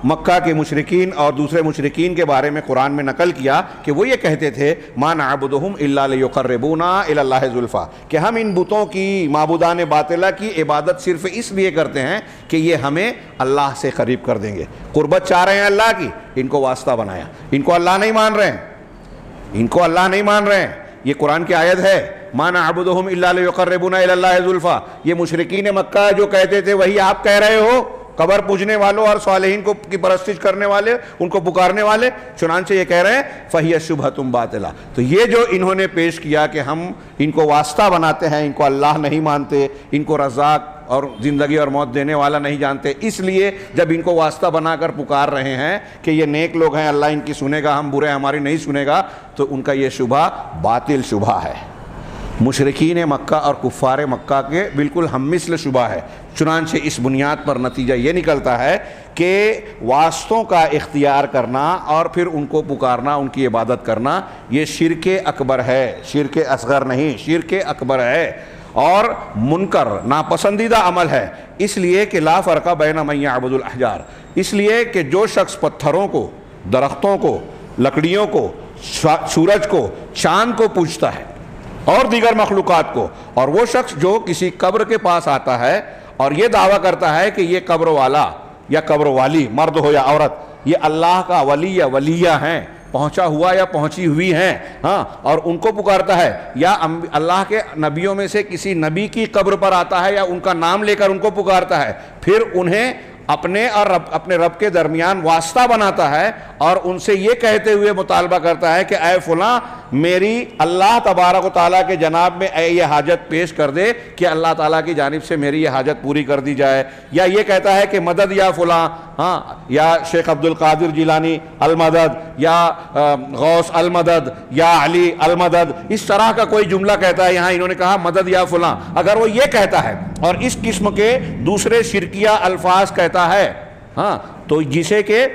Speaker 1: مکہ کے مشرکین اور دوسرے مشرکین کے بارے میں قرآن میں نقل کیا کہ وہ یہ کہتے تھے مَا نَعْبُدُهُمْ إِلَّا لِيُقَرِّبُونَا إِلَى اللَّهِ زُلْفَىٰ، کہ ہم ان بتوں کی، معبودان باطلہ کی عبادت صرف اس لیے کرتے ہیں کہ یہ ہمیں اللہ سے قریب کر دیں گے، قربت چاہ رہے ہیں اللہ کی، ان کو واسطہ بنایا۔ ان کو اللہ نہیں مان رہے ہیں، ان کو اللہ نہیں مان رہے ہیں۔ یہ قرآن کی آیت ہے مَا نَعْبُدُهُمْ إِلَّا لِيُقَرِّبُونَا إِلَى اللَّهِ زُلْفَىٰ۔ یہ مشرکین مکہ جو کہتے تھے وہی آپ کہہ رہے ہو قبر پوجنے والوں اور صالحین کو کی پرستش کرنے والے، ان کو پکارنے والے، چنانچہ یہ کہہ رہے ہیں فَهِيَ شُبْهَةٌ بَاطِلَةٌ۔ تو یہ جو انہوں نے پیش کیا کہ ہم ان کو واسطہ بناتے ہیں، ان کو اللہ نہیں مانتے، ان کو رزاق اور زندگی اور موت دینے والا نہیں جانتے، اس لیے جب ان کو واسطہ بنا کر پکار رہے ہیں کہ یہ نیک لوگ ہیں، اللہ ان کی سنے گا، ہم برے ہماری نہیں سنے گا، تو ان کا یہ شبہ باطل شبہ ہے، مشرکین مکہ اور کفار مکہ کے بالکل ہم مثل شبہ ہے۔ چنانچہ اس بنیاد پر نتیجہ یہ نکلتا ہے کہ واسطوں کا اختیار کرنا اور پھر ان کو پکارنا، ان کی عبادت کرنا، یہ شرک اکبر ہے، شرک اصغر نہیں، شرک اکبر ہے اور منکر ناپسندیدہ عمل ہے۔ اس لیے کہ لا فرق بین من یعبد الاحجار، اس لیے کہ جو شخص پتھروں کو، درختوں کو، لکڑیوں کو، سورج کو، چاند کو پوجتا ہے اور دیگر مخلوقات کو، اور وہ شخص جو کسی قبر کے پاس آتا ہے اور یہ دعویٰ کرتا ہے کہ یہ قبر والا یا قبر والی، مرد ہو یا عورت، یہ اللہ کا ولی یا ولیہ ہیں، پہنچا ہوا یا پہنچی ہوئی ہیں، ہاں، اور ان کو پکارتا ہے، یا اللہ کے نبیوں میں سے کسی نبی کی قبر پر آتا ہے یا ان کا نام لے کر ان کو پکارتا ہے، پھر انہیں اپنے اور اپنے رب کے درمیان واسطہ بناتا ہے اور ان سے یہ کہتے ہوئے مطالبہ کرتا ہے کہ اے فلاں میری اللہ تبارک و تعالیٰ کے جناب میں اے یہ حاجت پیش کر دے کہ اللہ تعالیٰ کی جانب سے میری یہ حاجت پوری کر دی جائے، یا یہ کہتا ہے کہ مدد یا فلاں، ہاں، یا شیخ عبد القادر جیلانی المدد، یا غوث المدد، یا علی المدد، اس طرح کا کوئی جملہ کہتا ہے۔ یہاں انہوں نے کہا مدد یا فلاں، اگر وہ یہ کہتا ہے اور اس قسم کے دوسرے شرکیہ الفاظ کہتا ہے، ہاں، تو جسے کہ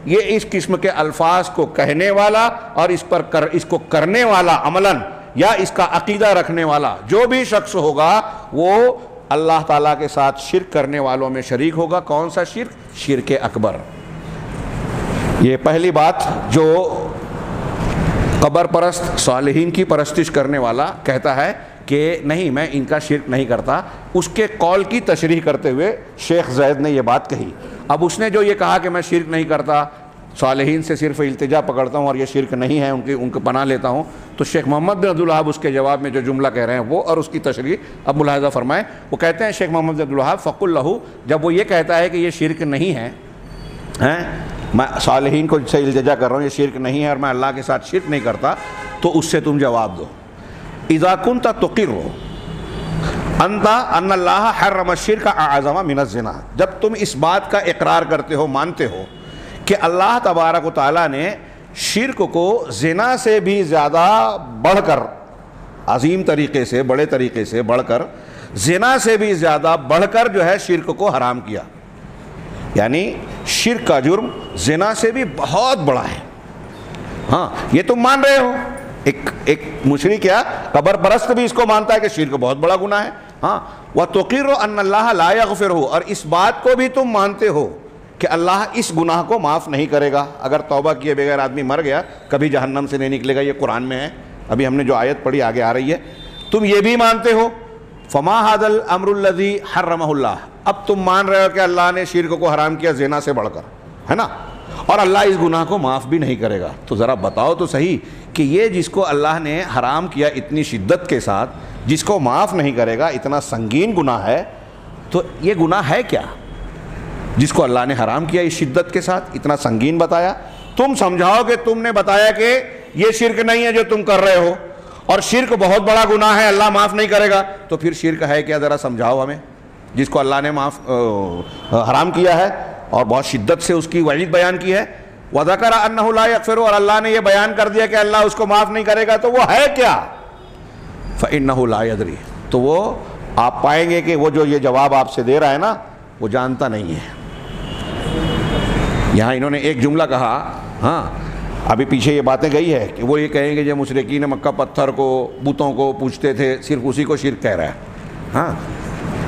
Speaker 1: یہ اس قسم کے الفاظ کو کہنے والا اور اس کو کرنے والا عملاً یا اس کا عقیدہ رکھنے والا جو بھی شخص ہوگا وہ اللہ تعالیٰ کے ساتھ شرک کرنے والوں میں شریک ہوگا۔ کون سا شرک؟ شرک اکبر۔ یہ پہلی بات جو قبر پرست صالحین کی پرستش کرنے والا کہتا ہے کہ نہیں میں ان کا شرک نہیں کرتا، اس کے قول کی تشریح کرتے ہوئے شیخ زید نے یہ بات کہی۔ اب اس نے جو یہ کہا کہ میں شرک نہیں کرتا، صالحین سے صرف التجا پکڑتا ہوں اور یہ شرک نہیں ہے، ان کو پناہ لیتا ہوں، تو شیخ محمد بن عبدالوہاب اس کے جواب میں جو جملہ کہہ رہے ہیں وہ اور اس کی تشریح اب ملاحظہ فرمائیں۔ وہ کہتے ہیں شیخ محمد بن عبدالوہاب فقل لہو، جب وہ یہ کہتا ہے کہ یہ شرک نہیں ہے، میں صالحین کو سے التجا کر رہا ہوں، یہ شرک نہیں ہے اور میں اللہ کے ساتھ شرک نہیں کرتا، تو اس سے تم جواب دو اذا کنت تقر انت ان اللہ حرم الشرک اعظم من الزنا، جب تم اس بات کا اقرار کرتے ہو، مانتے ہو کہ اللہ تبارک و تعالیٰ نے شرک کو زنا سے بھی زیادہ بڑھ کر، عظیم طریقے سے، بڑے طریقے سے بڑھ کر، زنا سے بھی زیادہ بڑھ کر جو ہے شرک کو حرام کیا، یعنی شرک کا جرم زنا سے بھی بہت بڑا ہے۔ ہاں، یہ تم مان رہے ہو، ایک مشرک کیا قبر پرست بھی اس کو مانتا ہے کہ شرک بہت بڑا گناہ ہے۔ ہاں، وَتُقِرُّ أَنَّ اللَّهَ لَا يَغْفِرُهُ، اور اس بات کو بھی تم مانتے ہو کہ اللہ اس گناہ کو معاف نہیں کرے گا، اگر توبہ کیے بغیر آدمی مر گیا کبھی جہنم سے نہیں نکلے گا، یہ قرآن میں ہے، ابھی ہم نے جو آیت پڑھی آگے آ رہی ہے، تم یہ بھی مانتے ہو۔ فَمَا هَذَا الْأَمْرُ الَّذِي حَرَّمَهُ اللَّهُ، اب تم مان رہے ہو کہ اللہ نے شرک کو حرام کیا زنا سے بڑھ کر، ہے نا، اور اللہ اس گناہ کو معاف بھی نہیں کرے گا، تو ذرا بتاؤ تو صحیح کہ یہ جس کو اللہ نے حرام کیا اتنی شدت کے ساتھ، جس کو معاف نہیں کرے گا، اتنا سنگین گناہ ہے، تو یہ گناہ ہے کیا جس کو اللہ نے حرام کیا اس شدت کے ساتھ، اتنا سنگین بتایا؟ تم سمجھاؤ کہ تم نے بتایا کہ یہ شرک نہیں ہے جو تم کر رہے ہو، اور شرک بہت بڑا گناہ ہے، اللہ معاف نہیں کرے گا، تو پھر شرک ہے کیا؟ ذرا سمجھاؤ ہمیں، جس کو اللہ نے حرام کیا ہے اور بہت شدت سے اس کی وعید بیان کی ہے۔ وَذَكَرَ أَنَّهُ لَا يَغْفِرُ، اور اللہ نے یہ بیان کر دیا کہ اللہ اس کو معاف نہیں کرے گا، تو وہ ہے کیا؟ فَإِنَّهُ لَا يَدْرِي، تو وہ آپ پائیں گے کہ وہ جو یہ جواب آپ سے دے رہا ہے نا، وہ جانتا نہیں ہے۔ یہاں انہوں نے ایک جملہ کہا، ہاں ابھی پیچھے یہ باتیں گئی ہے کہ وہ یہ کہیں گے جو مشرکین مکہ پتھر کو، بتوں کو پوجتے تھے، صرف اسی کو شرک کہہ رہا ہے، ہاں،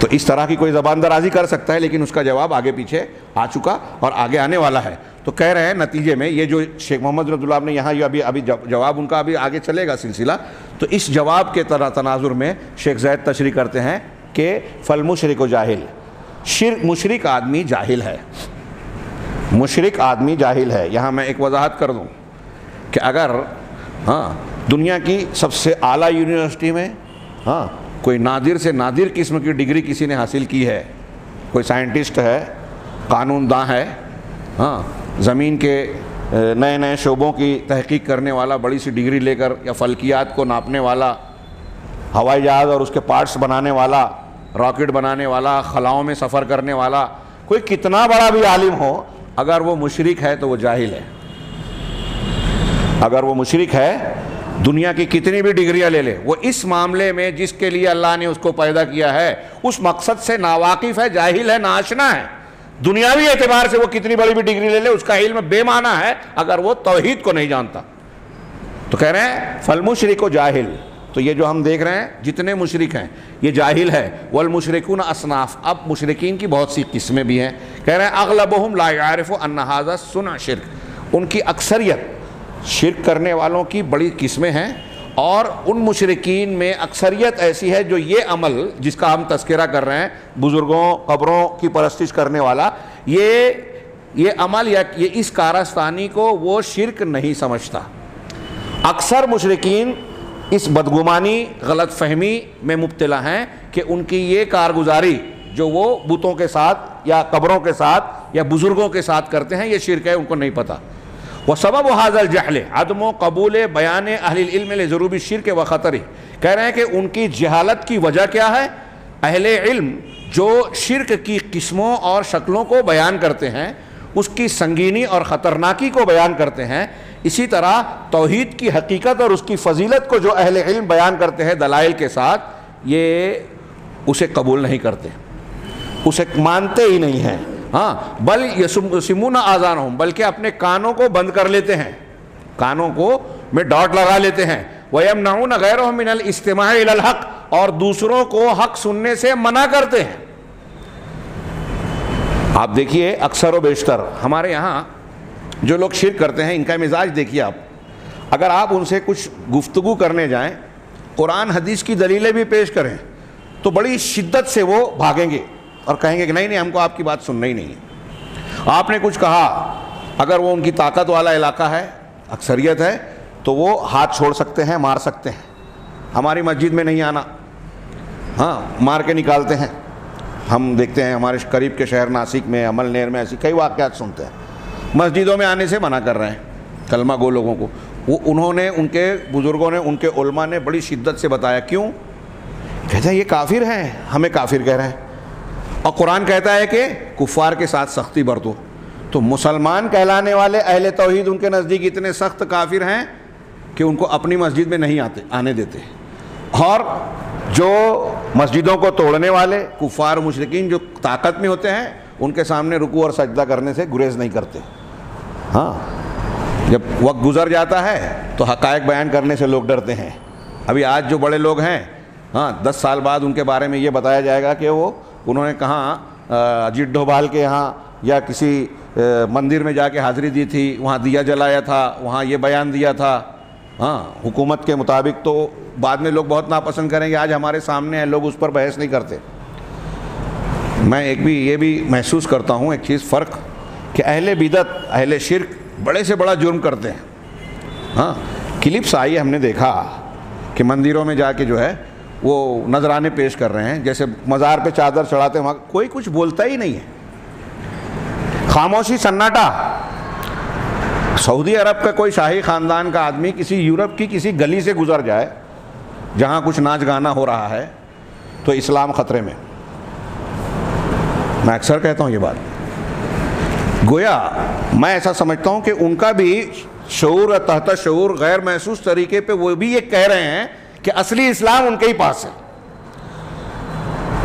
Speaker 1: تو اس طرح کی کوئی زبان درازی کر سکتا ہے، لیکن اس کا جواب آگے پیچھے آ چکا اور آگے آنے والا ہے۔ تو کہہ رہے ہیں نتیجے میں یہ جو شیخ محمد بن عبدالوہاب نے یہاں ابھی جواب ان کا ابھی آگے چلے گا سلسلہ، تو اس جواب کے تناظر میں شیخ زید تشریح کرتے ہیں کہ فالمشرک جاہل، مشرک آدمی جاہل ہے، مشرک آدمی جاہل ہے۔ یہاں میں ایک وضاحت کر دوں کہ اگر دنیا کی سب سے اعلیٰ یونیورسٹی میں کوئی نادر سے نادر قسم کی ڈگری کسی نے حاصل کی ہے، کوئی سائنٹسٹ ہے قانون داں ہے، ہاں زمین کے نئے نئے شعبوں کی تحقیق کرنے والا، بڑی سی ڈگری لے کر، یا فلکیات کو ناپنے والا، ہوائی جہاز اور اس کے پارٹس بنانے والا، راکٹ بنانے والا، خلاؤں میں سفر کرنے والا، کوئی کتنا بڑا بھی عالم ہو، اگر وہ مشرک ہے تو وہ جاہل ہے. اگر وہ مشرک ہے، دنیا کی کتنی بھی ڈگریاں لے لے، وہ اس معاملے میں جس کے لیے اللہ نے اس کو پیدا کیا ہے اس مقصد سے ناواقف ہے، جاہل ہے، ناآشنا ہے. دنیاوی اعتبار سے وہ کتنی بڑی بھی ڈگری لے لے، اس کا علم بے معنی ہے اگر وہ توحید کو نہیں جانتا. تو کہہ رہے ہیں فالمشرک جاہل. تو یہ جو ہم دیکھ رہے ہیں جتنے مشرک ہیں یہ جاہل ہے. والمشرکون اصناف، اب مشرکین کی بہت سی قسمیں بھی ہیں. کہہ رہے ہیں اغلبہم لا یعرف ان ھذا صنع شرک. ان کی اکثریت شرک کرنے والوں کی بڑی قسمیں ہیں، اور ان مشرکین میں اکثریت ایسی ہے جو یہ عمل جس کا ہم تذکرہ کر رہے ہیں، بزرگوں قبروں کی پرستش کرنے والا، یہ عمل یا یہ اس کارستانی کو وہ شرک نہیں سمجھتا. اکثر مشرکین اس بدگمانی غلط فہمی میں مبتلا ہیں کہ ان کی یہ کارگزاری جو وہ بتوں کے ساتھ یا قبروں کے ساتھ یا بزرگوں کے ساتھ کرتے ہیں یہ شرک ہے، ان کو نہیں پتہ. وسبب هذا الجہل عدم قبول بیان اہل العلم لضروب الشرک و خطرہ. کہہ رہے ہیں کہ ان کی جہالت کی وجہ کیا ہے؟ اہل علم جو شرک کی قسموں اور شکلوں کو بیان کرتے ہیں، اس کی سنگینی اور خطرناکی کو بیان کرتے ہیں، اسی طرح توحید کی حقیقت اور اس کی فضیلت کو جو اہل علم بیان کرتے ہیں دلائل کے ساتھ، یہ اسے قبول نہیں کرتے، اسے مانتے ہی نہیں ہیں. ہاں بل یسمون آذانہم، بلکہ اپنے کانوں کو بند کر لیتے ہیں، کانوں کو میں ڈاٹ لگا لیتے ہیں. وَيَمْنَعُونَ غَيْرَهُمْ مِنَ الْإِسْتِمَاعِ إِلَى الْحَقِّ، اور دوسروں کو حق سننے سے منع کرتے ہیں. آپ دیکھیے اکثر و بیشتر ہمارے یہاں جو لوگ شرک کرتے ہیں ان کا مزاج دیکھیے آپ. اگر آپ ان سے کچھ گفتگو کرنے جائیں، قرآن حدیث کی دلیلیں بھی پیش کریں، تو بڑی شدت سے وہ بھاگیں گے اور کہیں گے کہ نہیں ہم کو آپ کی بات سننا ہی نہیں ہے. آپ نے کچھ کہا، اگر وہ ان کی طاقت والا علاقہ ہے، اکثریت ہے، تو وہ ہاتھ چھوڑ سکتے ہیں، مار سکتے ہیں. ہماری مسجد میں نہیں آنا، ہاں مار کے نکالتے ہیں. ہم دیکھتے ہیں ہمارے قریب کے شہر ناسک میں، عمل نیر میں ایسی کئی واقعات سنتے ہیں. مسجدوں میں آنے سے منع کر رہے ہیں کلمہ گو لوگوں کو. وہ انہوں نے، ان کے بزرگوں نے، ان کے علماء نے بڑی شدت سے بتایا. کیوں؟ کہتے ہیں یہ کافر ہیں، ہمیں کافر کہہ رہے ہیں، اور قرآن کہتا ہے کہ کفار کے ساتھ سختی برتو. تو مسلمان کہلانے والے اہل توحید ان کے نزدیک اتنے سخت کافر ہیں کہ ان کو اپنی مسجد میں نہیں آنے دیتے. اور جو مسجدوں کو توڑنے والے کفار مشرکین جو طاقت میں ہوتے ہیں، ان کے سامنے رکوع اور سجدہ کرنے سے گریز نہیں کرتے. ہاں جب وقت گزر جاتا ہے تو حقائق بیان کرنے سے لوگ ڈرتے ہیں. ابھی آج جو بڑے لوگ ہیں، ہاں 10 سال بعد ان کے بارے میں یہ بتایا جائے گا کہ وہ انہوں نے کہاں اجیت ڈوبھال کے یہاں یا کسی مندر میں جا کے حاضری دی تھی، وہاں دیا جلایا تھا، وہاں یہ بیان دیا تھا. ہاں حکومت کے مطابق. تو بعد میں لوگ بہت ناپسند کریں گے. آج ہمارے سامنے ہیں، لوگ اس پر بحث نہیں کرتے. میں یہ بھی محسوس کرتا ہوں ایک چیز فرق، کہ اہل بدعت، اہل شرک بڑے سے بڑا جرم کرتے ہیں. ہاں کلپس آئی، ہم نے دیکھا کہ مندروں میں جا کے جو ہے وہ نذرانے پیش کر رہے ہیں، جیسے مزار پہ چادر چڑھاتے ہیں، وہاں کوئی کچھ بولتا ہی نہیں ہے، خاموشی، سناٹا. سعودی عرب کا کوئی شاہی خاندان کا آدمی کسی یورپ کی کسی گلی سے گزر جائے جہاں کچھ ناچ گانا ہو رہا ہے تو اسلام خطرے میں. میں اکثر کہتا ہوں یہ بات. گویا میں ایسا سمجھتا ہوں کہ ان کا بھی شعور اور تحت شعور غیر محسوس طریقے پہ وہ بھی یہ کہہ رہے ہیں کہ اصلی اسلام ان کے ہی پاس ہے،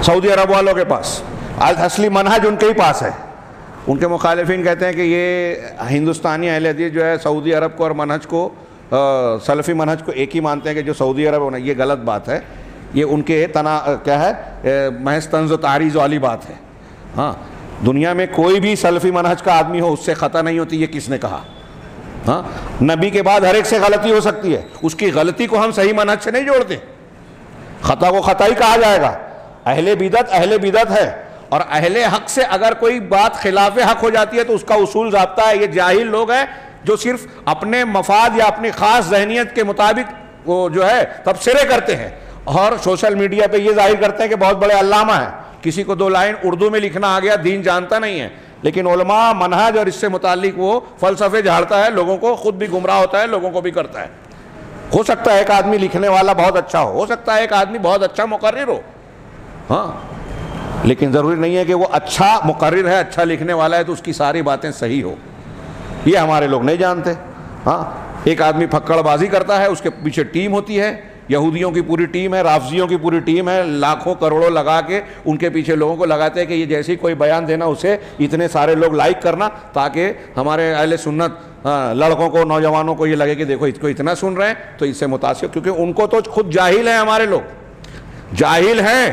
Speaker 1: سعودی عرب والوں کے پاس اصلی منہج ان کے ہی پاس ہے. ان کے مخالفین کہتے ہیں کہ یہ ہندوستانی اہل حدیث جو ہے سعودی عرب کو اور منہج کو، سلفی منہج کو ایک ہی مانتے ہیں کہ جو سعودی عرب ہونا. یہ غلط بات ہے. یہ ان کے کیا ہے، محض طنز و تعریض والی بات ہے. ہاں دنیا میں کوئی بھی سلفی منہج کا آدمی ہو اس سے خطا نہیں ہوتی. یہ کس نے کہا؟ ہاں نبی کے بعد ہر ایک سے غلطی ہو سکتی ہے، اس کی غلطی کو ہم صحیح منہج سے نہیں جوڑتے. خطا کو خطا ہی کہا جائے گا. اہل بدعت ہے، اور اہل حق سے اگر کوئی بات خلاف حق ہو جاتی ہے تو اس کا اصول ضابطہ ہے. یہ جاہل لوگ ہیں جو صرف اپنے مفاد یا اپنی خاص ذہنیت کے مطابق وہ جو ہے تبصرے کرتے ہیں، اور سوشل میڈیا پہ یہ ظاہر کرتے ہیں کہ بہت بڑے علامہ ہیں. کسی کو 2 لائن اردو میں لکھنا آ گیا، دین جانتا نہیں ہے. لیکن علماء منہج اور اس سے متعلق وہ فلسفے جھاڑتا ہے، لوگوں کو، خود بھی گمراہ ہوتا ہے، لوگوں کو بھی کرتا ہے۔ ہو سکتا ہے ایک آدمی لکھنے والا بہت اچھا ہو سکتا ہے ایک آدمی بہت اچھا مقرر ہو، ہاں، لیکن ضروری نہیں ہے کہ وہ اچھا مقرر ہے، اچھا لکھنے والا ہے تو اس کی ساری باتیں صحیح ہو۔ یہ ہمارے لوگ نہیں جانتے۔ ہاں، ایک آدمی پھکڑ بازی کرتا ہے، اس کے پیچھے ٹیم ہوتی ہے، یہودیوں کی پوری ٹیم ہے، رافضیوں کی پوری ٹیم ہے، لاکھوں کروڑوں لگا کے ان کے پیچھے لوگوں کو لگاتے ہیں کہ یہ جیسے کوئی بیان دینا اسے اتنے سارے لوگ لائک کرنا، تاکہ ہمارے اہل سنت لڑکوں کو، نوجوانوں کو یہ لگے کہ دیکھو اس کو اتنا سن رہے ہیں تو اس سے متاثر، کیونکہ ان کو تو خود جاہل ہیں، ہمارے لوگ جاہل ہیں،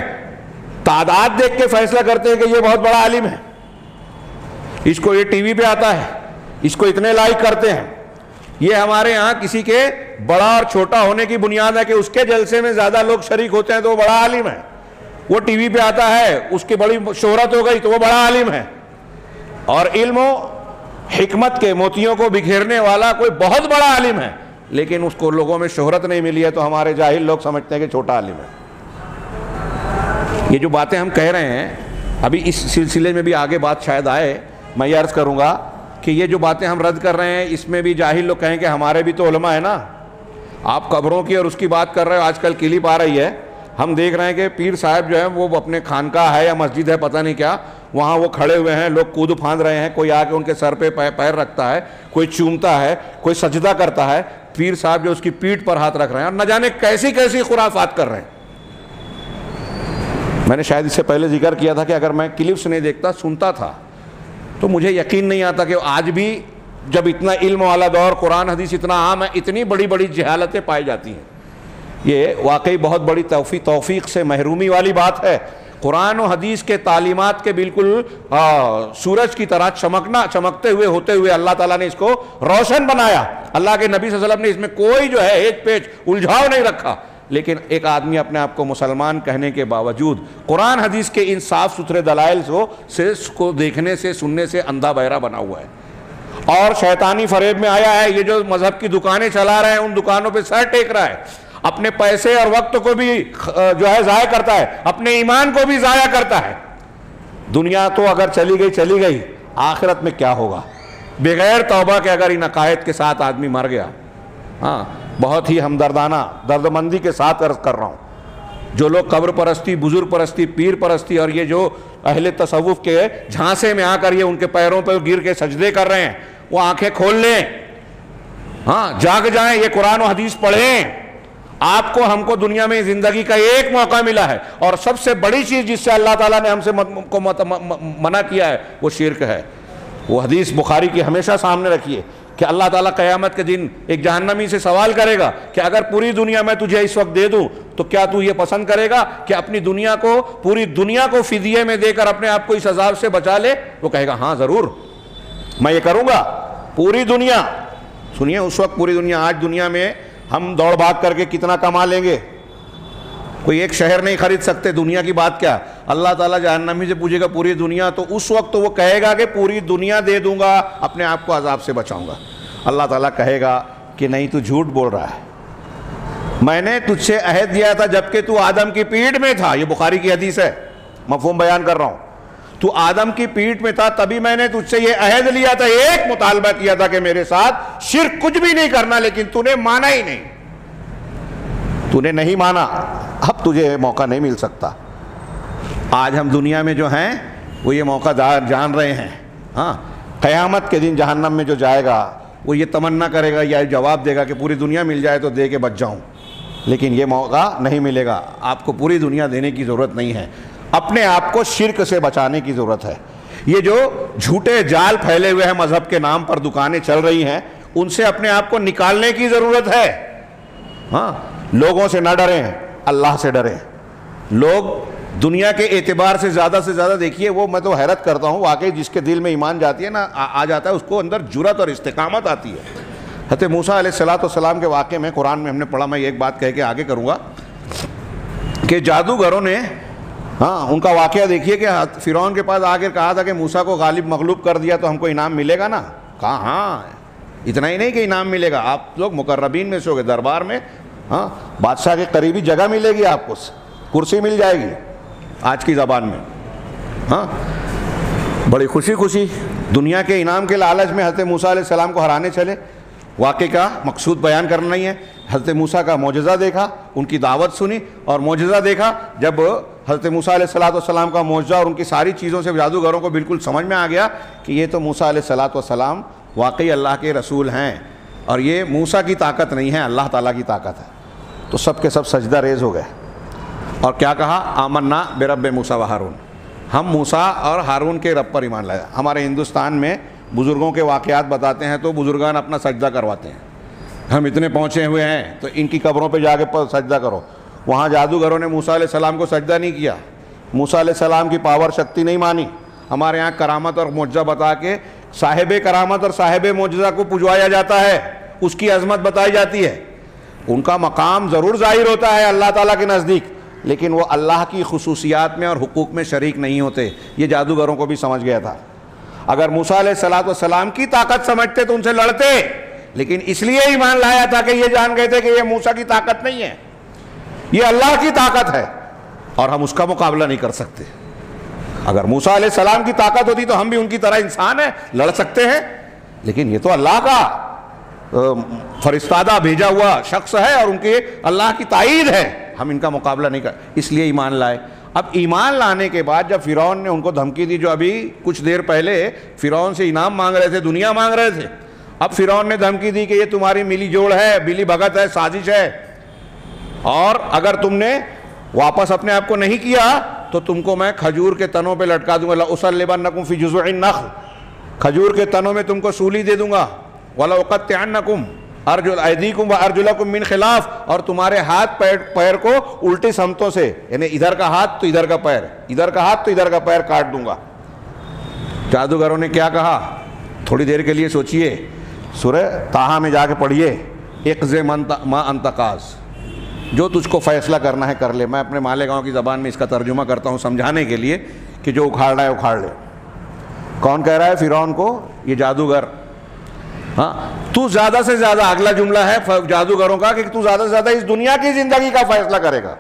Speaker 1: تعداد دیکھ کے فیصلہ کرتے ہیں کہ یہ بہت بڑا عالم ہے، اس کو یہ ٹی وی پہ آتا ہے، اس کو اتنے لائک کرتے ہیں۔ یہ ہمارے ہاں کسی کے بڑا اور چھوٹا ہونے کی بنیاد ہے کہ اس کے جلسے میں زیادہ لوگ شریک ہوتے ہیں تو وہ بڑا عالم ہے، وہ ٹی وی پہ آتا ہے، اس کی بڑی شہرت ہو گئی تو وہ بڑا عالم ہے۔ اور علم و حکمت کے موتیوں کو بکھیرنے والا کوئی بہت بڑا عالم ہے، لیکن اس کو لوگوں میں شہرت نہیں ملی ہے تو ہمارے جاہل لوگ سمجھتے ہیں کہ چھوٹا عالم ہے۔ یہ جو باتیں ہم کہہ رہے ہیں، ابھی اس سلسلے میں بھی آگے بات شاید آئے، میں یہ عرض کروں گا کہ یہ جو باتیں ہم رد کر رہے ہیں اس میں بھی جاہل لوگ کہیں کہ ہمارے بھی تو علماء ہیں نا، آپ قبروں کی اور اس کی بات کر رہے ہو، آج کل کلپ آ رہی ہے، ہم دیکھ رہے ہیں کہ پیر صاحب جو ہے وہ اپنے خانقاہ ہے یا مسجد ہے پتہ نہیں کیا، وہاں وہ کھڑے ہوئے ہیں، لوگ کود پھاند رہے ہیں، کوئی آ کے ان کے سر پہ پیر رکھتا ہے، کوئی چومتا ہے، کوئی سجدہ کرتا ہے، پیر صاحب جو اس کی پیٹھ پر ہاتھ رکھ رہے ہیں اور نہ جانے کیسی کیسی خرافات کر رہے ہیں۔ میں نے شاید اس سے پہلے ذکر کیا تھا کہ اگر میں کلپس نہیں دیکھتا، سنتا تھا تو مجھے یقین نہیں آتا کہ آج بھی جب اتنا علم والا دور، قرآن حدیث اتنا عام ہے، اتنی بڑی بڑی جہالتیں پائی جاتی ہیں۔ یہ واقعی بہت بڑی توفیق سے محرومی والی بات ہے۔ قرآن و حدیث کے تعلیمات کے بالکل سورج کی طرح چمکتے ہوئے ہوتے ہوئے اللہ تعالیٰ نے اس کو روشن بنایا، اللہ کے نبی صلی اللہ علیہ وسلم نے اس میں کوئی جو ہے ایک پیچ الجھاؤ نہیں رکھا، لیکن ایک آدمی اپنے آپ کو مسلمان کہنے کے باوجود قرآن حدیث کے ان صاف ستھرے دلائل سے کو دیکھنے سے سننے سے اندھا بہرا بنا ہوا ہے، اور شیطانی فریب میں آیا ہے۔ یہ جو مذہب کی دکانیں چلا رہے ہیں ان دکانوں پہ سر ٹیک رہا ہے، اپنے پیسے اور وقت کو بھی جو ہے ضائع کرتا ہے، اپنے ایمان کو بھی ضائع کرتا ہے۔ دنیا تو اگر چلی گئی، آخرت میں کیا ہوگا بغیر توبہ کے اگر ان عقائد کے ساتھ آدمی مر گیا؟ ہاں، بہت ہی ہمدردانہ دردمندی کے ساتھ عرض کر رہا ہوں، جو لوگ قبر پرستی، بزرگ پرستی، پیر پرستی اور یہ جو اہل تصوف کے جھانسے میں آ کر یہ ان کے پیروں پہ گر کے سجدے کر رہے ہیں، وہ آنکھیں کھول لیں، ہاں، جاگ جائیں، یہ قرآن و حدیث پڑھیں۔ آپ کو، ہم کو دنیا میں زندگی کا ایک موقع ملا ہے، اور سب سے بڑی چیز جس سے اللہ تعالیٰ نے ہم سے منع کیا ہے وہ شرک ہے۔ وہ حدیث بخاری کی ہمیشہ سامنے رکھیے کہ اللہ تعالیٰ قیامت کے دن ایک جہنمی سے سوال کرے گا کہ اگر پوری دنیا میں تجھے اس وقت دے دوں تو کیا تو یہ پسند کرے گا کہ اپنی دنیا کو، پوری دنیا کو فدیے میں دے کر اپنے آپ کو اس عذاب سے بچا لے؟ وہ کہے گا ہاں ضرور میں یہ کروں گا۔ پوری دنیا، سنیے، اس وقت پوری دنیا، آج دنیا میں ہم دوڑ بھاگ کر کے کتنا کما لیں گے، کوئی ایک شہر نہیں خرید سکتے، دنیا کی بات کیا۔ اللہ تعالیٰ جہنمی سے پوچھے گا پوری دنیا، تو اس وقت وہ کہے گا کہ پوری دنیا دے دوں گا، اپنے آپ کو عذاب سے بچاؤں گا۔ اللہ تعالیٰ کہے گا کہ نہیں، تو جھوٹ بول رہا ہے، میں نے تجھ سے عہد دیا تھا جبکہ تو آدم کی پیٹھ میں تھا۔ یہ بخاری کی حدیث ہے، مفہوم بیان کر رہا ہوں۔ تو آدم کی پیٹھ میں تھا، تبھی میں نے تجھ سے یہ عہد لیا تھا، ایک مطالبہ کیا تھا کہ میرے ساتھ شرک کچھ بھی نہیں کرنا، لیکن تو نے مانا ہی نہیں، تو نے نہیں مانا، اب تجھے موقع نہیں مل سکتا۔ آج ہم دنیا میں جو ہیں وہ یہ موقع جان رہے ہیں۔ ہاں، قیامت کے دن جہنم میں جو جائے گا وہ یہ تمنا کرے گا یا جواب دے گا کہ پوری دنیا مل جائے تو دے کے بچ جاؤں، لیکن یہ موقع نہیں ملے گا۔ آپ کو پوری دنیا دینے کی ضرورت نہیں ہے، اپنے آپ کو شرک سے بچانے کی ضرورت ہے۔ یہ جو جھوٹے جال پھیلے ہوئے ہیں مذہب کے نام پر، دکانیں چل رہی ہیں، ان سے اپنے آپ کو نکالنے کی ضرورت ہے۔ ہاں، لوگوں سے نہ ڈریں، اللہ سے ڈریں۔ لوگ دنیا کے اعتبار سے زیادہ دیکھیے، وہ میں تو حیرت کرتا ہوں واقعی، جس کے دل میں ایمان جاتی ہے نا، آ جاتا ہے، اس کو اندر جرأت اور استقامت آتی ہے۔ حضرت موسیٰ علیہ السلام کے واقعے میں قرآن میں ہم نے پڑھا، میں ایک بات کہہ کے آگے کروں گا کہ جادوگروں نے، ہاں، ان کا واقعہ دیکھیے کہ فرعون کے پاس آ کے کہا تھا کہ موسیٰ کو غالب مغلوب کر دیا تو ہم کو انعام ملے گا نا۔ کہا ہاں، اتنا ہی نہیں کہ انعام ملے گا، آپ لوگ مقربین میں سے ہوگے، دربار میں، ہاں، بادشاہ کے قریبی جگہ ملے گی، آپ کو کرسی مل جائے گی آج کی زبان میں۔ ہاں، بڑی خوشی خوشی دنیا کے انعام کے لالچ میں حضرت موسیٰ علیہ السلام کو ہرانے چلے. واقعے کا مقصود بیان کرنا نہیں ہے. حضرت موسیٰ کا معجزہ دیکھا, ان کی دعوت سنی اور معجزہ دیکھا. جب حضرت موسیٰ علیہ السلام کا معجزہ اور ان کی ساری چیزوں سے جادوگروں کو بالکل سمجھ میں آ گیا کہ یہ تو موسیٰ علیہ السلام واقعی اللہ کے رسول ہیں اور یہ موسیٰ کی طاقت نہیں ہے, اللہ تعالیٰ کی طاقت ہے. تو سب کے سب سجدہ ریز ہو گئے اور کیا کہا, آمنا برب موسیٰ و ہارون, ہم موسیٰ اور ہارون کے رب پر ایمان لائے. ہمارے ہندوستان میں بزرگوں کے واقعات بتاتے ہیں تو بزرگان اپنا سجدہ کرواتے ہیں. ہم اتنے پہنچے ہوئے ہیں تو ان کی قبروں پہ جا کے سجدہ کرو. وہاں جادوگروں نے موسیٰ علیہ السلام کو سجدہ نہیں کیا, موسیٰ علیہ السلام کی پاور شکتی نہیں مانی. ہمارے یہاں کرامت اور معجزہ بتا کے صاحب کرامت اور صاحب معجزہ کو پجوایا جاتا ہے, اس کی عظمت بتائی جاتی ہے. ان کا مقام ضرور ظاہر ہوتا ہے اللہ تعالیٰ کے نزدیک, لیکن وہ اللہ کی خصوصیات میں اور حقوق میں شریک نہیں ہوتے. یہ جادوگروں کو بھی سمجھ گیا تھا. اگر موسیٰ علیہ السلام کی طاقت سمجھتے تو ان سے لڑتے, لیکن اس لیے ایمان لایا تھا کہ یہ جان گئے تھے کہ یہ موسیٰ کی طاقت نہیں ہے, یہ اللہ کی طاقت ہے اور ہم اس کا مقابلہ نہیں کر سکتے. اگر موسیٰ علیہ السلام کی طاقت ہوتی تو ہم بھی ان کی طرح انسان ہیں, لڑ سکتے ہیں, لیکن یہ تو اللہ کا فرستادہ بھیجا ہوا شخص ہے اور ان کے اللہ کی تائید ہے, ہم ان کا مقابلہ نہیں کر, اس لیے ایمان لائے. اب ایمان لانے کے بعد جب فرعون نے ان کو دھمکی دی, جو ابھی کچھ دیر پہلے فرعون سے انعام مانگ رہے تھے, دنیا مانگ رہے تھے, اب فرعون نے دھمکی دی کہ یہ تمہاری ملی جوڑ ہے, ملی بھگت ہے, سازش ہے, اور اگر تم نے واپس اپنے آپ کو نہیں کیا تو تم کو میں کھجور کے تنوں پہ لٹکا دوں گا. لأصلبنکم فی جذوع النخل, کھجور کے تنوں میں تم کو سولی دے دوں گا. وَلَأُقَطِّعَنَّكُمْ ایدیکم وارجلکم من خلاف, اور تمہارے ہاتھ پیر کو الٹی سمتوں سے, یعنی ادھر کا ہاتھ تو ادھر کا پیر, ادھر کا ہاتھ تو ادھر کا پیر کاٹ دوں گا. جادوگروں نے کیا کہا, تھوڑی دیر کے لیے سوچئے, سورہ طٰہٰ میں جا کے پڑھیے, اقضِ ما انت قاض, جو تجھ کو فیصلہ کرنا ہے کر لے. میں اپنے مالیگاؤں کی زبان میں اس کا ترجمہ کرتا ہوں سمجھانے کے لیے کہ جو اکھاڑ رہا ہے اکھاڑ لے. کون کہہ رہا ہے فرعون کو, یہ جادوگر. ہاں, تو زیادہ سے زیادہ, اگلا جملہ ہے جادوگروں کا کہ تو زیادہ سے زیادہ اس دنیا کی زندگی کا فیصلہ کرے گا.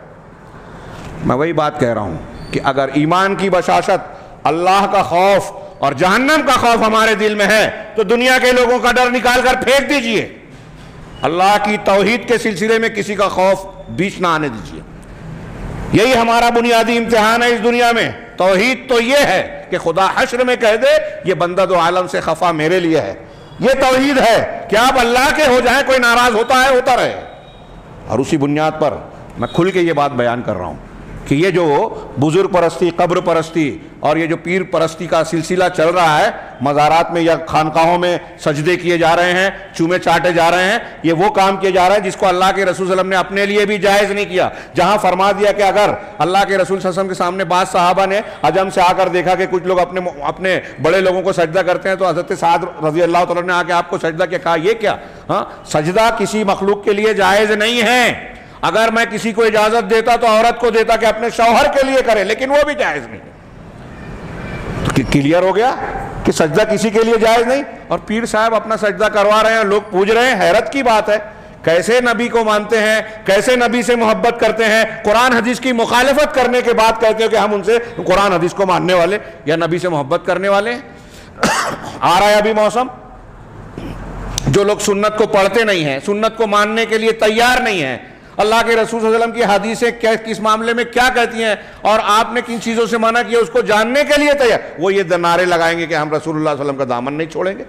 Speaker 1: میں وہی بات کہہ رہا ہوں کہ اگر ایمان کی بشاشت, اللہ کا خوف اور جہنم کا خوف ہمارے دل میں ہے تو دنیا کے لوگوں کا ڈر نکال کر پھینک دیجئے, اللہ کی توحید کے سلسلے میں کسی کا خوف بیچ نہ آنے دیجئے. یہی ہمارا بنیادی امتحان ہے اس دنیا میں. توحید تو یہ ہے کہ خدا حشر میں کہہ دے یہ بندہ دو عالم سے خفا میرے لیے ہے. یہ توحید ہے کہ آپ اللہ کے ہو جائیں, کوئی ناراض ہوتا ہے ہوتا رہے. اور اسی بنیاد پر میں کھل کے یہ بات بیان کر رہا ہوں کہ یہ جو بزرگ پرستی, قبر پرستی اور یہ جو پیر پرستی کا سلسلہ چل رہا ہے, مزارات میں یا خانقاہوں میں سجدے کیے جا رہے ہیں, چومے چاٹے جا رہے ہیں, یہ وہ کام کیے جا رہا ہے جس کو اللہ کے رسول صلی اللہ علیہ وسلم نے اپنے لیے بھی جائز نہیں کیا. جہاں فرما دیا کہ اگر اللہ کے رسول صلی اللہ علیہ وسلم کے سامنے بعض صحابہ نے عجم سے آ کر دیکھا کہ کچھ لوگ اپنے بڑے لوگوں کو سجدہ کرتے ہیں تو حضرت سعد رضی اللہ تعالیٰ نے آ کے آپ کو سجدہ کیا, کہا یہ کیا, ہاں سجدہ کسی مخلوق کے لیے جائز نہیں ہے. اگر میں کسی کو اجازت دیتا تو عورت کو دیتا کہ اپنے شوہر کے لیے کرے, لیکن وہ بھی جائز نہیں. تو کلیئر ہو گیا کہ سجدہ کسی کے لیے جائز نہیں. اور پیر صاحب اپنا سجدہ کروا رہے ہیں, لوگ پوچھ رہے ہیں. حیرت کی بات ہے, کیسے نبی کو مانتے ہیں, کیسے نبی سے محبت کرتے ہیں, قرآن حدیث کی مخالفت کرنے کے بعد کہتے ہیں کہ ہم ان سے قرآن حدیث کو ماننے والے یا نبی سے محبت کرنے والے ہیں. آ رہا ہے ابھی موسم, جو لوگ سنت کو پڑھتے نہیں ہیں, سنت کو ماننے کے لیے تیار نہیں ہیں, اللہ کے رسول صلی اللہ علیہ وسلم کی حدیثیں کس معاملے میں کیا کہتی ہیں اور آپ نے کن چیزوں سے منع کیا اس کو جاننے کے لیے تیار, وہ یہ نعرے لگائیں گے کہ ہم رسول اللہ صلی اللہ علیہ وسلم کا دامن نہیں چھوڑیں گے.